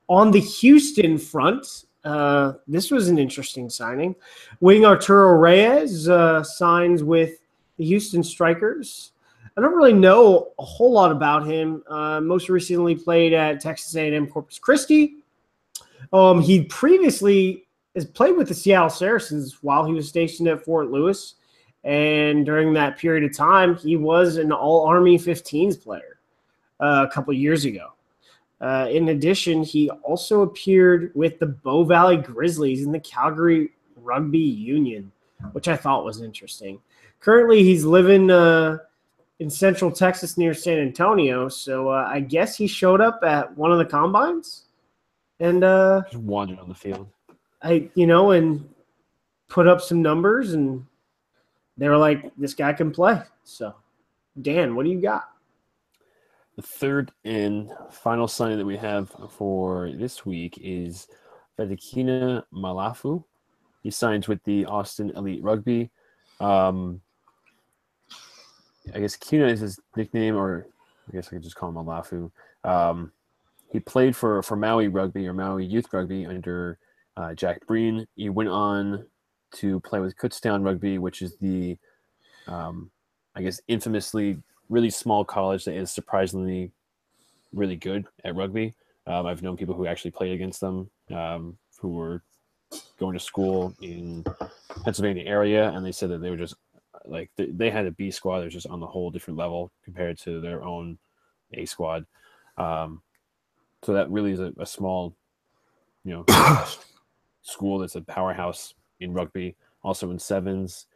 B: On the Houston front, this was an interesting signing. Wing Arturo Reyes signs with the Houston Strikers. I don't really know a whole lot about him. Most recently played at Texas A&M Corpus Christi. He previously has played with the Seattle Saracens while he was stationed at Fort Lewis. And during that period of time, he was an All-Army 15s player a couple years ago. In addition, he also appeared with the Bow Valley Grizzlies in the Calgary Rugby Union, which I thought was interesting. Currently, he's living in Central Texas near San Antonio, so I guess he showed up at one of the combines and
D: just wandered on the field.
B: And put up some numbers, and they were like, "This guy can play." So, Dan, what do you got?
D: The third and final signing that we have for this week is Fedekina Malafu. He signs with the Austin Elite Rugby. I guess Kina is his nickname, or I guess I could just call him Malafu. He played for Maui Rugby or Maui Youth Rugby under Jack Breen. He went on to play with Kutztown Rugby, which is the, I guess, infamously really small college that is surprisingly really good at rugby. I've known people who actually played against them, who were going to school in Pennsylvania area, and they said that they were just like they had a B squad that was just on the whole different level compared to their own A squad. So that really is a small, school that's a powerhouse in rugby, also in sevens.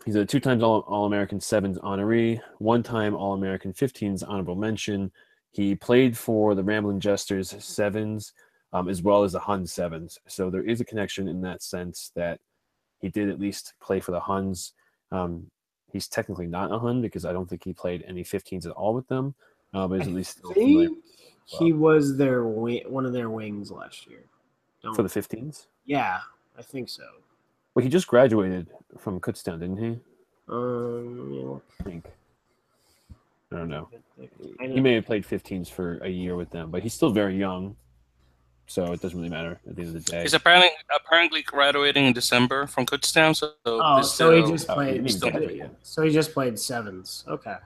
D: He's a 2-time All-American Sevens honoree, 1-time All-American 15s honorable mention. He played for the Ramblin' Jesters Sevens as well as the Huns Sevens. So there is a connection in that sense that he did at least play for the Huns. He's technically not a Hun because I don't think he played any 15s at all with them. But he's at least
B: familiar. He was one of their wings last year.
D: For the 15s?
B: Yeah, I think so.
D: Well, he just graduated from Kutztown, didn't he?
B: I
D: think. I don't know. He may have played 15s for a year with them, but he's still very young. so it doesn't really matter at the end of the day.
C: He's apparently graduating in December from Kutztown.
B: So he just played.
D: Yet.
B: So he just played sevens. Okay.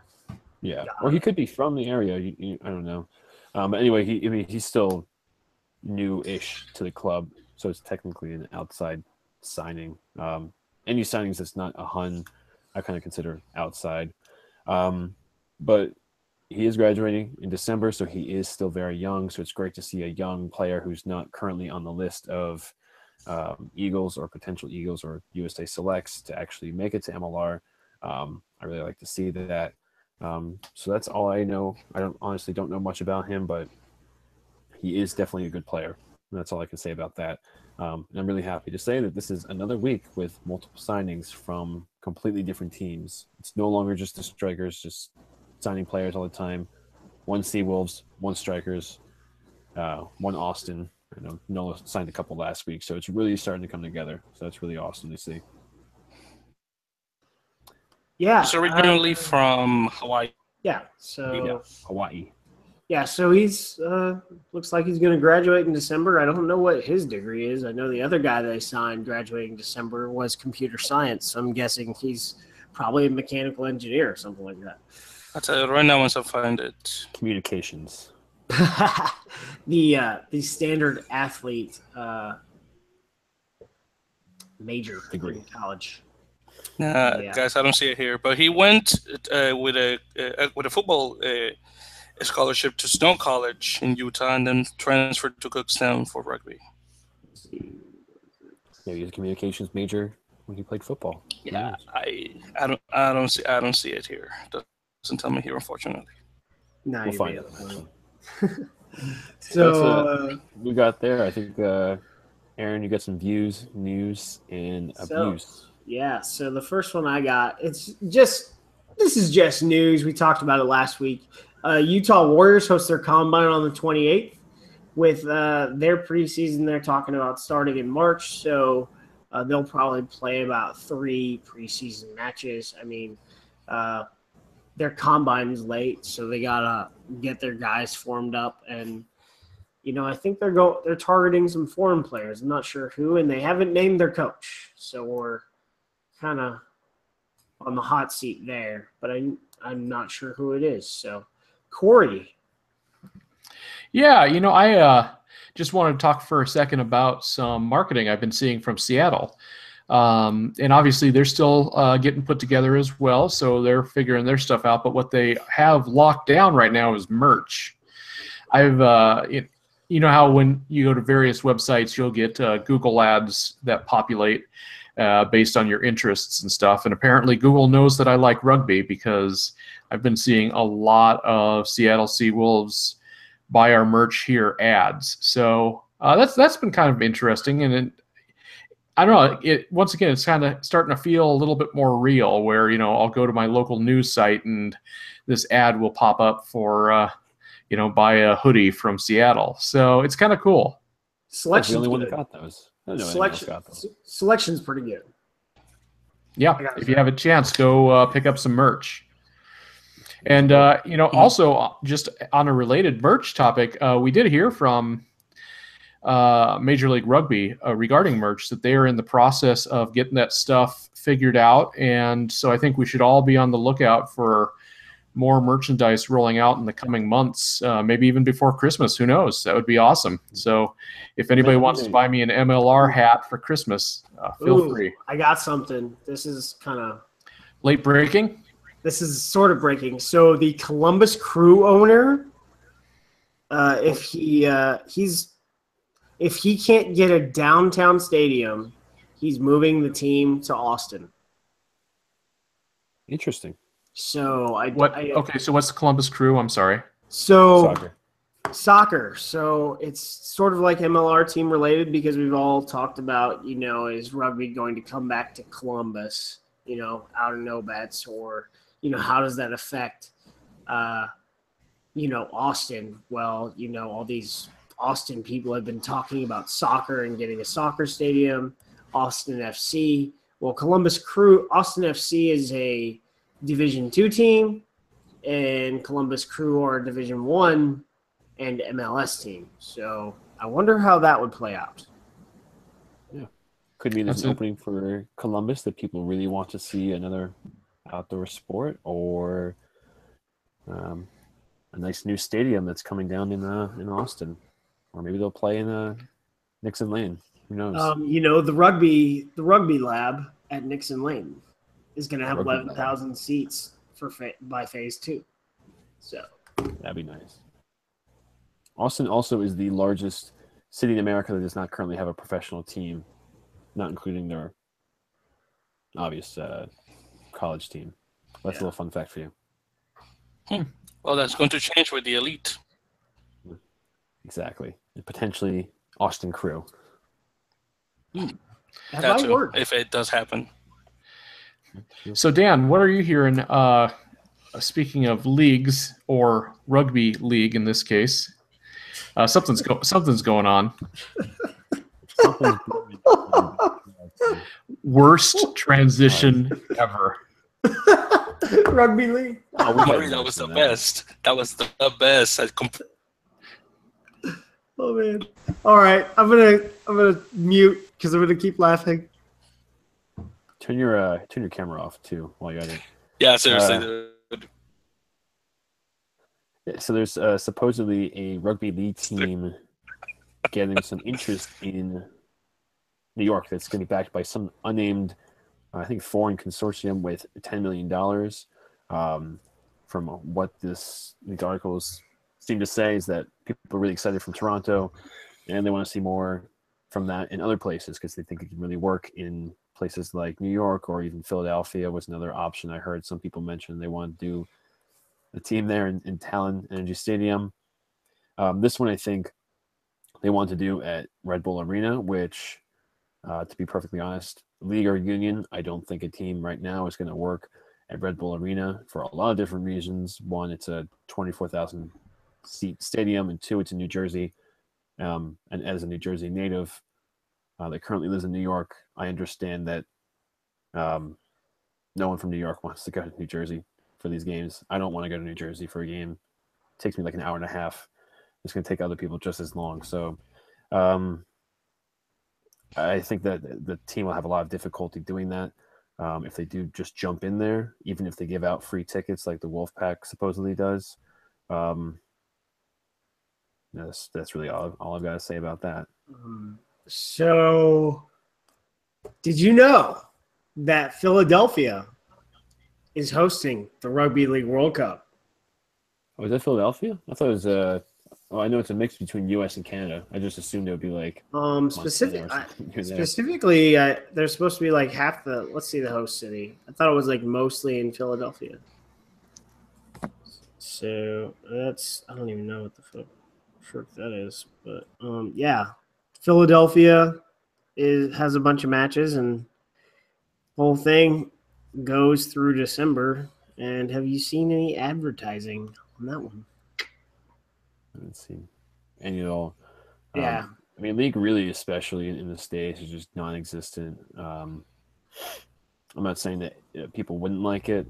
D: Yeah, or he could be from the area. I don't know. But anyway, he's still new-ish to the club, so it's technically an outside signing. Any signings that's not a Hun, I kind of consider outside. But he is graduating in December, so he is still very young. So it's great to see a young player who's not currently on the list of Eagles or potential Eagles or USA Selects to actually make it to MLR. I really like to see that. So that's all I know. I honestly don't know much about him, but he is definitely a good player. And that's all I can say about that. And I'm really happy to say that this is another week with multiple signings from completely different teams. It's no longer just the Strikers, just signing players all the time. One Seawolves, one Strikers, one Austin. I know NOLA signed a couple last week, so it's really starting to come together. So that's really awesome to see.
B: Yeah.
C: He's originally from Hawaii.
B: Yeah. So
D: Hawaii.
B: Yeah. So he's looks like he's going to graduate in December. I don't know what his degree is. I know the other guy they signed graduating December was computer science. So I'm guessing he's probably a mechanical engineer or something like that.
C: I'll tell you right now once I find it.
D: Communications.
B: The standard athlete major degree in college.
C: Guys, I don't see it here. But he went with a football scholarship to Snow College in Utah, and then transferred to Kutztown for rugby.
D: Maybe he's a communications major when he played football.
C: Yeah, I don't see it here. Doesn't tell me here, unfortunately.
B: No,
D: we'll find it.
B: So
D: we got there. I think Aaron, you got some views, news, and abuse.
B: Yeah. So the first one I got, this is just news. We talked about it last week. Utah Warriors host their combine on the 28th. With their preseason, they're talking about starting in March. So they'll probably play about 3 preseason matches. I mean, their combine's late, so they gotta get their guys formed up. And I think they're targeting some foreign players. I'm not sure who, and they haven't named their coach, so we're kind of on the hot seat there. But I'm not sure who it is. So, Corey.
A: Yeah, I just wanted to talk for a second about some marketing I've been seeing from Seattle. And obviously they're still getting put together as well, so they're figuring their stuff out. But what they have locked down right now is merch. You know how when you go to various websites, you'll get Google ads that populate based on your interests and stuff. And apparently Google knows that I like rugby because I've been seeing a lot of Seattle Seawolves buy our merch here ads. So that's been kind of interesting. And I don't know. Once again, it's kind of starting to feel a little bit more real where, I'll go to my local news site and this ad will pop up for, buy a hoodie from Seattle. So it's kind of cool.
B: Selection's
D: the only one that got those.
B: Selection's pretty good.
A: Yeah. If you have a chance, go pick up some merch. And, also just on a related merch topic, we did hear from Major League Rugby regarding merch that they are in the process of getting that stuff figured out. And so I think we should all be on the lookout for more merchandise rolling out in the coming months, maybe even before Christmas. Who knows? That would be awesome. So if anybody wants to buy me an MLR hat for Christmas, feel free.
B: I got something. This is kind of
A: late breaking.
B: This is sort of breaking. So the Columbus Crew owner, if he can't get a downtown stadium, he's moving the team to Austin.
D: Interesting.
B: So
A: okay, so what's the Columbus Crew? I'm sorry.
B: So soccer. So it's sort of like MLR team related because we've all talked about, is rugby going to come back to Columbus, out of no-bets, or, how does that affect, Austin? Well, all these Austin people have been talking about soccer and getting a soccer stadium, Austin FC. Well, Columbus Crew, Austin FC is a Division II team, and Columbus Crew are a Division I and MLS team. So I wonder how that would play out.
D: Yeah. Could be there's an opening for Columbus that people really want to see another outdoor sport, or a nice new stadium that's coming down in Austin, or maybe they'll play in Nixon Lane. Who knows?
B: The rugby lab at Nixon Lane is going to have 11,000 seats by phase 2. So
D: that'd be nice. Austin also is the largest city in America that does not currently have a professional team, not including their obvious college team. That's a little fun fact for you.
C: Well, that's going to change with the elite.
D: Exactly. And potentially Austin Crew.
B: That might work.
C: If it does happen.
A: So, Dan, what are you hearing? Speaking of leagues, or rugby league in this case, something's going on. Worst transition ever.
B: Rugby league.
C: That was the best. That was the best.
B: Oh man! All right, I'm gonna mute because I'm gonna keep laughing.
D: Turn your camera off too while you're at it.
C: Yeah, seriously.
D: So there's supposedly a rugby league team getting some interest in New York that's going to be backed by some unnamed, I think, foreign consortium with $10 million. From what these articles seem to say is that people are really excited from Toronto, and they want to see more from that in other places because they think it can really work in places like New York, or even Philadelphia was another option. I heard some people mention they want to do the team there in Talon Energy Stadium. This one, I think, they want to do at Red Bull Arena, which, to be perfectly honest, league or union, I don't think a team right now is going to work at Red Bull Arena for a lot of different reasons. One, it's a 24,000 seat stadium, and two, it's in New Jersey. And as a New Jersey native that currently lives in New York, I understand that no one from New York wants to go to New Jersey for these games. I don't want to go to New Jersey for a game. It takes me like an hour and a half. It's going to take other people just as long. So I think that the team will have a lot of difficulty doing that. If they do just jump in there, even if they give out free tickets like the Wolfpack supposedly does. That's really all I've got to say about that.
B: So, did you know that Philadelphia is hosting the Rugby League World Cup?
D: Oh, is that Philadelphia? I thought it was I know it's a mix between U.S. and Canada. I just assumed it would be like
B: specifically, they're supposed to be like half the. Let's see the host city. I thought it was like mostly in Philadelphia. So that's I don't even know what the fuck that is, but yeah, Philadelphia has a bunch of matches, and the whole thing goes through December. And have you seen any advertising on that one?
D: I haven't seen any at all.
B: Yeah.
D: I mean, league really, especially in the States, is just non-existent. I'm not saying that people wouldn't like it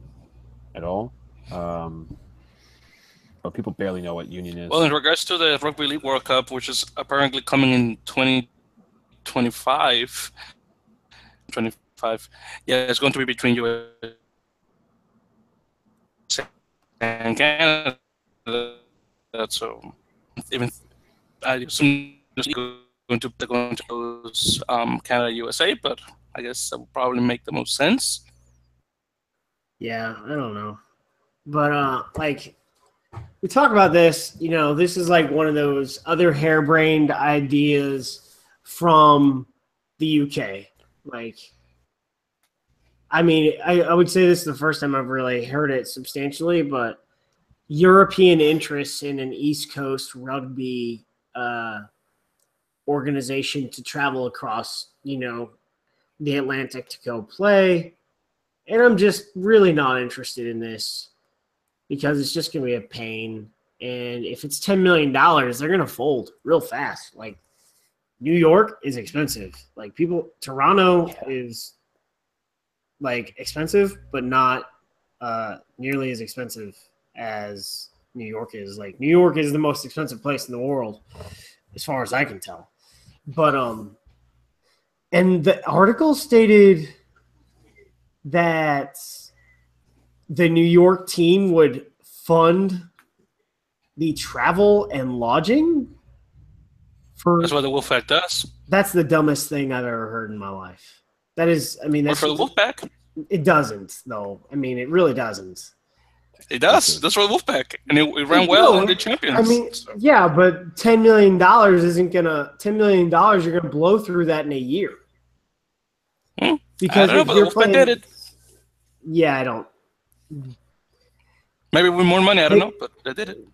D: at all, but people barely know what union is.
C: Well, in regards to the Rugby League World Cup, which is apparently coming in 2025, yeah, it's going to be between US and Canada. So even I assume they're going to choose Canada, USA, but I guess that would probably make the most sense.
B: Yeah, I don't know, but like we talk about this, this is like one of those other harebrained ideas from the UK. Like, I mean, I would say this is the first time I've really heard it substantially, but European interests in an East Coast rugby organization to travel across, the Atlantic to go play. And I'm just really not interested in this because it's just going to be a pain. And if it's $10 million, they're going to fold real fast. Like, New York is expensive. Like, Toronto is like expensive, but not nearly as expensive as New York is. Like, New York is the most expensive place in the world. as far as I can tell. But and the article stated that the New York team would fund the travel and lodging for.
C: That's what the Wolfpack does.
B: That's the dumbest thing I've ever heard in my life. That is, I mean, that's
C: or for the Wolfpack.
B: It doesn't, though. I mean, it really doesn't.
C: It does. That's for the Wolfpack, and it ran well and they're champions.
B: I mean, yeah, but $10 million isn't gonna. $10 million, you're gonna blow through that in a year. Because
C: I don't know, but the Wolfpack did it.
B: Yeah, I don't.
C: Maybe with more money, I don't know, but they did it.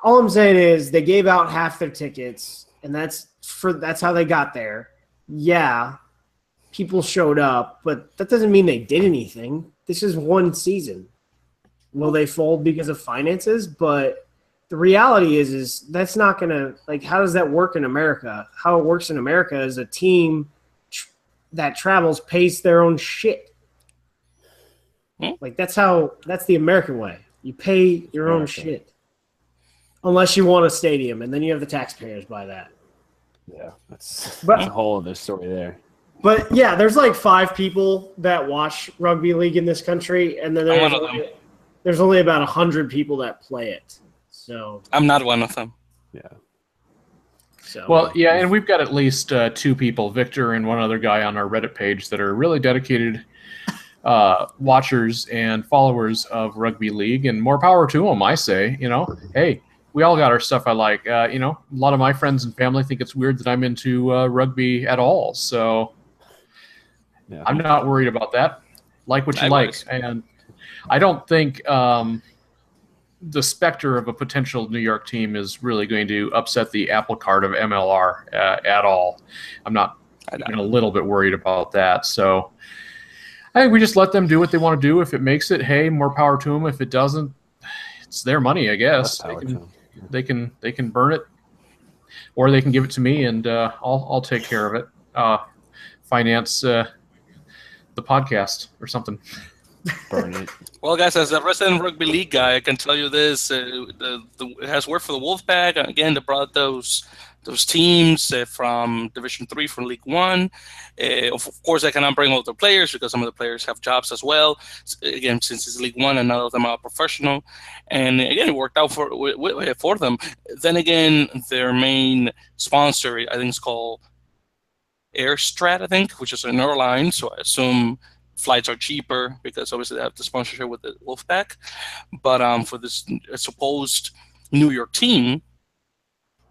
B: All I'm saying is they gave out half their tickets, and that's how they got there. Yeah, people showed up, but that doesn't mean they did anything. This is one season. Will they fold because of finances? But the reality is that's not going to, like, how does that work in America? How it works in America is a team that travels pays their own shit. Like, that's the American way. You pay your own shit. Unless you want a stadium, and then you have the taxpayers buy that.
D: Yeah, that's a whole other story there.
B: But, yeah, there's like 5 people that watch rugby league in this country, and then there's only about 100 people that play it. So
C: I'm not one of them.
D: Yeah.
A: So, well, yeah, and we've got at least 2 people, Victor and one other guy on our Reddit page, that are really dedicated watchers and followers of rugby league, and more power to them, I say. Hey, we all got our stuff I like. A lot of my friends and family think it's weird that I'm into rugby at all, so yeah. I'm not worried about that. Like what you like. And I don't think the specter of a potential New York team is really going to upset the apple cart of MLR at all. I'm not even a little bit worried about that. So I think we just let them do what they want to do. If it makes it, hey, more power to them. If it doesn't, it's their money, I guess. They can burn it, or they can give it to me, and I'll take care of it. Finance the podcast or something.
D: Burn it.
C: Well, guys, as a resident rugby league guy, I can tell you this: it has worked for the Wolfpack. Again, they brought those teams from Division 3 from League 1. Of course, I cannot bring all the players because some of the players have jobs as well. Again, since it's League 1 and none of them are professional, and again, it worked out for them. Then again, their main sponsor, I think, is called Airstrat, I think, which is an airline. So I assume flights are cheaper because obviously they have the sponsorship with the Wolfpack. But for this supposed New York team,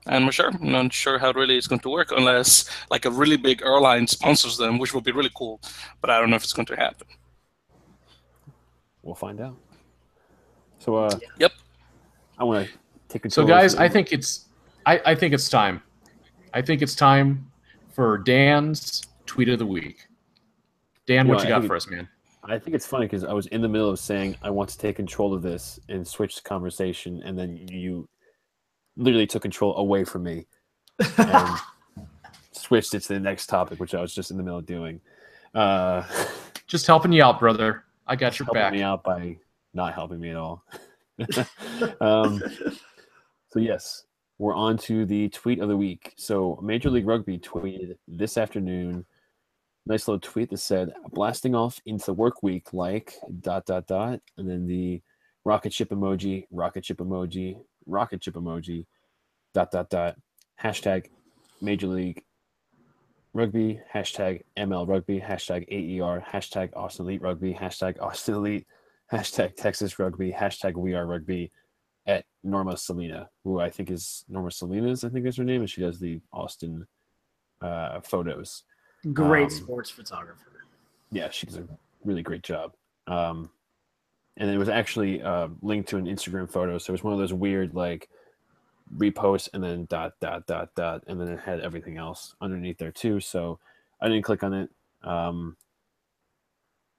C: I'm not sure how really it's going to work unless like a really big airline sponsors them, which would be really cool. But I don't know if it's going to happen.
D: We'll find out. So,
C: yep.
D: I want to take control.
A: So, guys, I think it's time. I think it's time for Dan's tweet of the week. Dan, what you got for us, man?
D: I think it's funny because I was in the middle of saying I want to take control of this and switch the conversation, and then you literally took control away from me and switched it to the next topic, which I was just in the middle of doing.
A: Just helping you out, brother. I got your back.
D: Helping me out by not helping me at all. So yes, we're on to the tweet of the week. So Major League Rugby tweeted this afternoon. Nice little tweet that said, blasting off into the work week like ... and then the rocket ship emoji, hashtag Major League Rugby, hashtag ML Rugby, hashtag AER, hashtag Austin Elite Rugby, hashtag Austin Elite, hashtag Texas Rugby, hashtag We Are Rugby, at Norma Selena, who I think is Norma Salinas, I think is her name, and she does the Austin photos.
B: Great sports photographer.
D: Yeah, she does a really great job. And it was actually linked to an Instagram photo, so it was one of those weird like reposts and then ... and then it had everything else underneath there too. So I didn't click on it.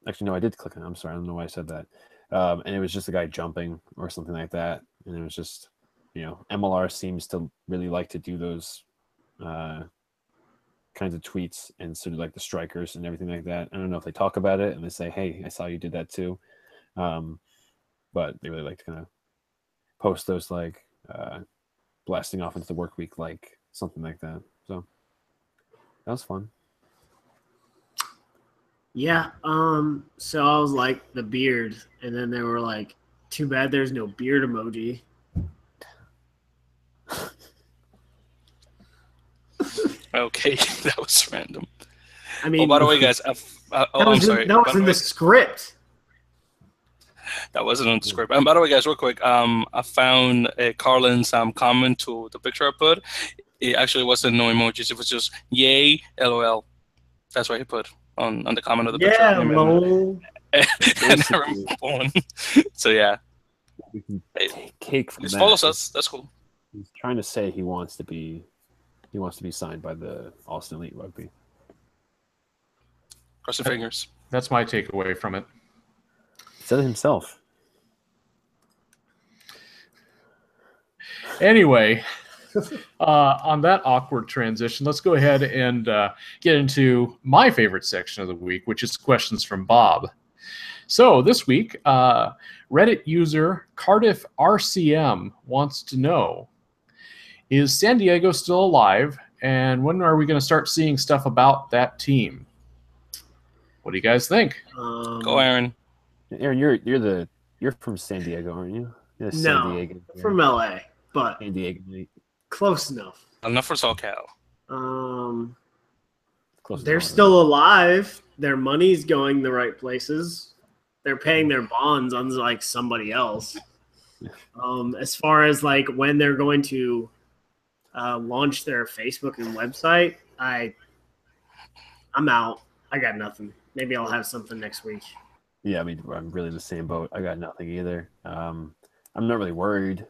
D: Actually, no, I did click on it. I'm sorry, I don't know why I said that. And it was just a guy jumping or something like that, and it was just, MLR seems to really like to do those kinds of tweets, and sort of like the strikers and everything like that. I don't know if they talk about it and they say, hey, I saw you did that too. But they really like to kind of post those like blasting off into the work week like something like that. So that was fun.
B: Yeah. So I was like the beard, and then they were like, "Too bad there's no beard emoji."
C: Okay, that was random.
B: I mean,
C: Oh, by the way, guys, I'm sorry.
B: That was in the script.
C: That wasn't on the script. And by the way, guys, real quick, I found Carlin's comment to the picture I put. It actually wasn't no emojis. It was just yay, LOL. That's what he put on the comment of the picture.
B: Yeah, lol.
C: And I remember one. So yeah,
D: we can take cake from
C: just
D: that.
C: follows us. That's cool.
D: He's trying to say he wants to be signed by the Austin Elite Rugby.
C: Cross your fingers.
A: That's my takeaway from it.
D: He said it himself.
A: Anyway, on that awkward transition, let's go ahead and get into my favorite section of the week, which is questions from Bob. So this week, Reddit user Cardiff RCM wants to know, is San Diego still alive, and when are we going to start seeing stuff about that team? What do you guys think?
C: Go, Aaron.
D: Aaron, you're from San Diego, aren't you?
B: No,
D: San Diego,
B: from LA, but
D: San Diego.
B: close enough.
C: Enough for SoCal.
B: They're still alive. Their money's going the right places. They're paying their bonds, unlike somebody else. As far as like when they're going to launch their Facebook and website, I'm out. I got nothing. Maybe I'll have something next week.
D: Yeah, I mean, I'm really the same boat. I got nothing either. I'm not really worried.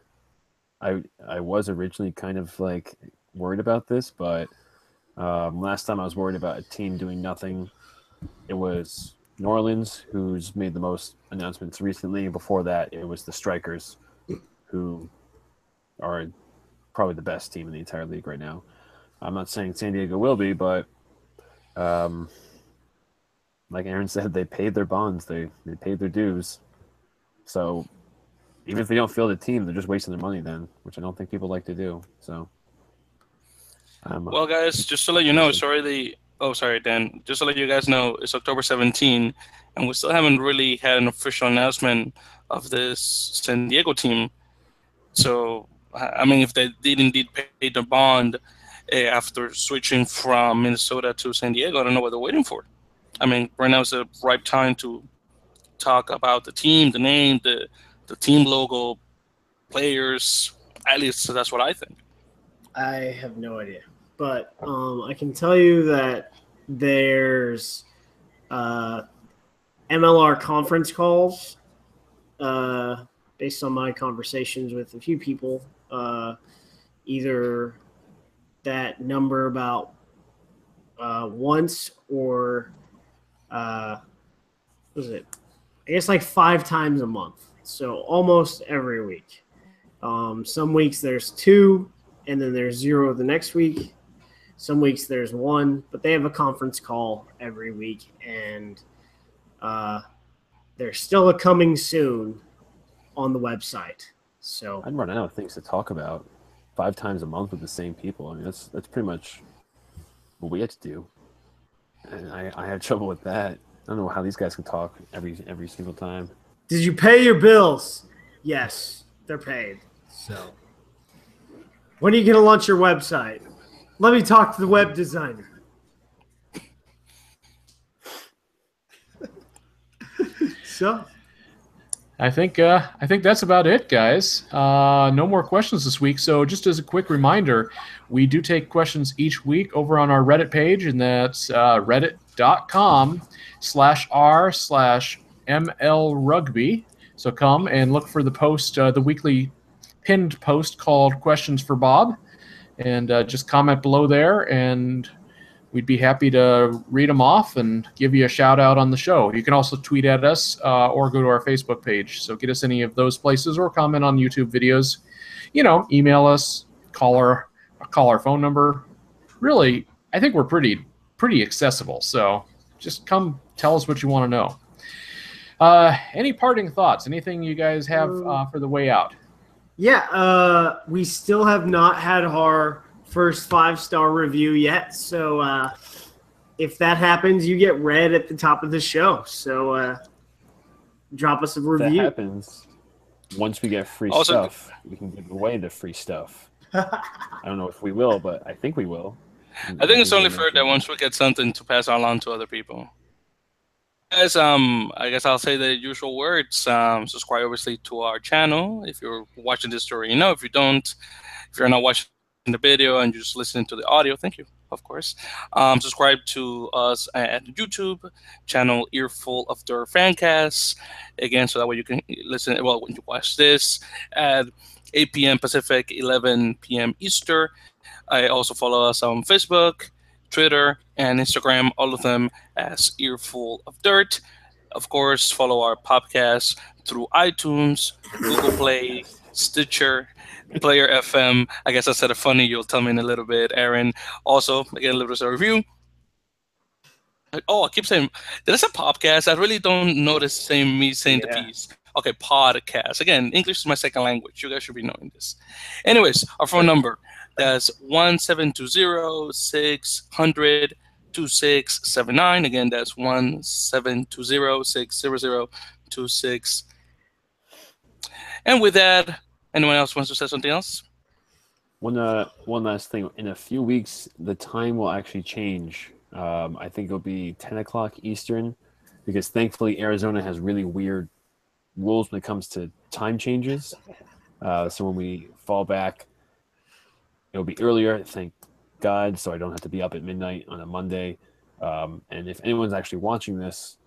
D: I was originally kind of like worried about this, but last time I was worried about a team doing nothing, it was New Orleans, who's made the most announcements recently. Before that, it was the Strikers, who are probably the best team in the entire league right now. I'm not saying San Diego will be, but like Aaron said, they paid their bonds. They paid their dues. So even if they don't field a team, they're just wasting their money then, which I don't think people like to do. So,
C: well, guys, just to let you know, sorry, Dan. Just to let you guys know, it's October 17, and we still haven't really had an official announcement of this San Diego team. So, I mean, if they did indeed pay the bond after switching from Minnesota to San Diego, I don't know what they're waiting for. I mean, right now is the right time to talk about the team, the name, the team logo, players. At least that's what I think.
B: I have no idea. But I can tell you that there's MLR conference calls based on my conversations with a few people, either that number about once or was it? I guess like 5 times a month. So almost every week. Some weeks there's 2, and then there's 0 the next week. Some weeks there's 1, but they have a conference call every week, and there's still a coming soon on the website. So
D: I'd run out of things to talk about 5 times a month with the same people. I mean, that's pretty much what we had to do, and I had trouble with that. I don't know how these guys can talk every single time.
B: Did you pay your bills? Yes, they're paid. So when are you going to launch your website? Let me talk to the web designer. So
A: I think that's about it, guys. No more questions this week. So just as a quick reminder, we do take questions each week over on our Reddit page, and that's reddit.com/r/MLRugby. So come and look for the post, the weekly pinned post called Questions for Bob, and just comment below there, and we'd be happy to read them off and give you a shout out on the show. You can also tweet at us or go to our Facebook page. So get us any of those places, or comment on YouTube videos. Email us, call our phone number. Really, I think we're pretty accessible. So just come tell us what you want to know. Any parting thoughts? Anything you guys have for the way out?
B: Yeah, we still have not had our first 5-star review yet. So if that happens, you get read at the top of the show. So drop us a review.
D: That happens. Once we get free stuff, we can give away the free stuff. I don't know if we will, but I think we will.
C: I think it's only fair that once we get something to pass along to other people. Guys, I guess I'll say the usual words. Subscribe obviously to our channel if you're watching this story. If you don't, if you're not watching the video and you're just listening to the audio, thank you, of course. Subscribe to us at the YouTube channel, Earful of Dirt Fancast. Again, so that way you can listen, well, when you watch this at 8 p.m. Pacific, 11 p.m. Eastern. I also follow us on Facebook, Twitter, and Instagram, all of them as Earful of Dirt. Of course, follow our podcast through iTunes, Google Play, Stitcher, Player FM. I guess I said it funny. You'll tell me in a little bit, Aaron. Also, again, leave us a review. Oh, I keep saying, did I say podcast? I really don't notice saying the piece. Okay, podcast. Again, English is my second language. You guys should be knowing this. Anyways, our phone number. That's 1-720-600-2679. Again, that's 1-720-600-26. And with that, anyone else wants to say something else?
D: One last thing. In a few weeks, the time will actually change. I think it'll be 10 o'clock Eastern, because thankfully Arizona has really weird rules when it comes to time changes. So when we fall back, it'll be earlier, thank God, so I don't have to be up at midnight on a Monday. And if anyone's actually watching this,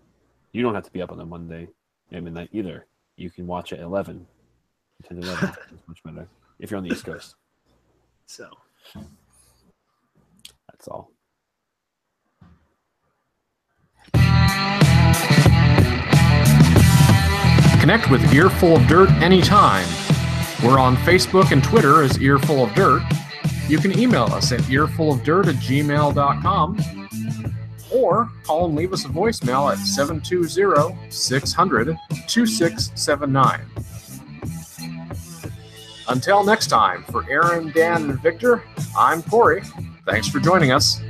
D: you don't have to be up on a Monday at midnight either. You can watch at 11. 10 to 11. It's much better if you're on the East Coast.
B: So
D: that's all.
A: Connect with Earful of Dirt anytime. We're on Facebook and Twitter as Earful of Dirt. You can email us at earfulofdirt@gmail.com or call and leave us a voicemail at 720-600-2679. Until next time, for Aaron, Dan, and Victor, I'm Corey. Thanks for joining us.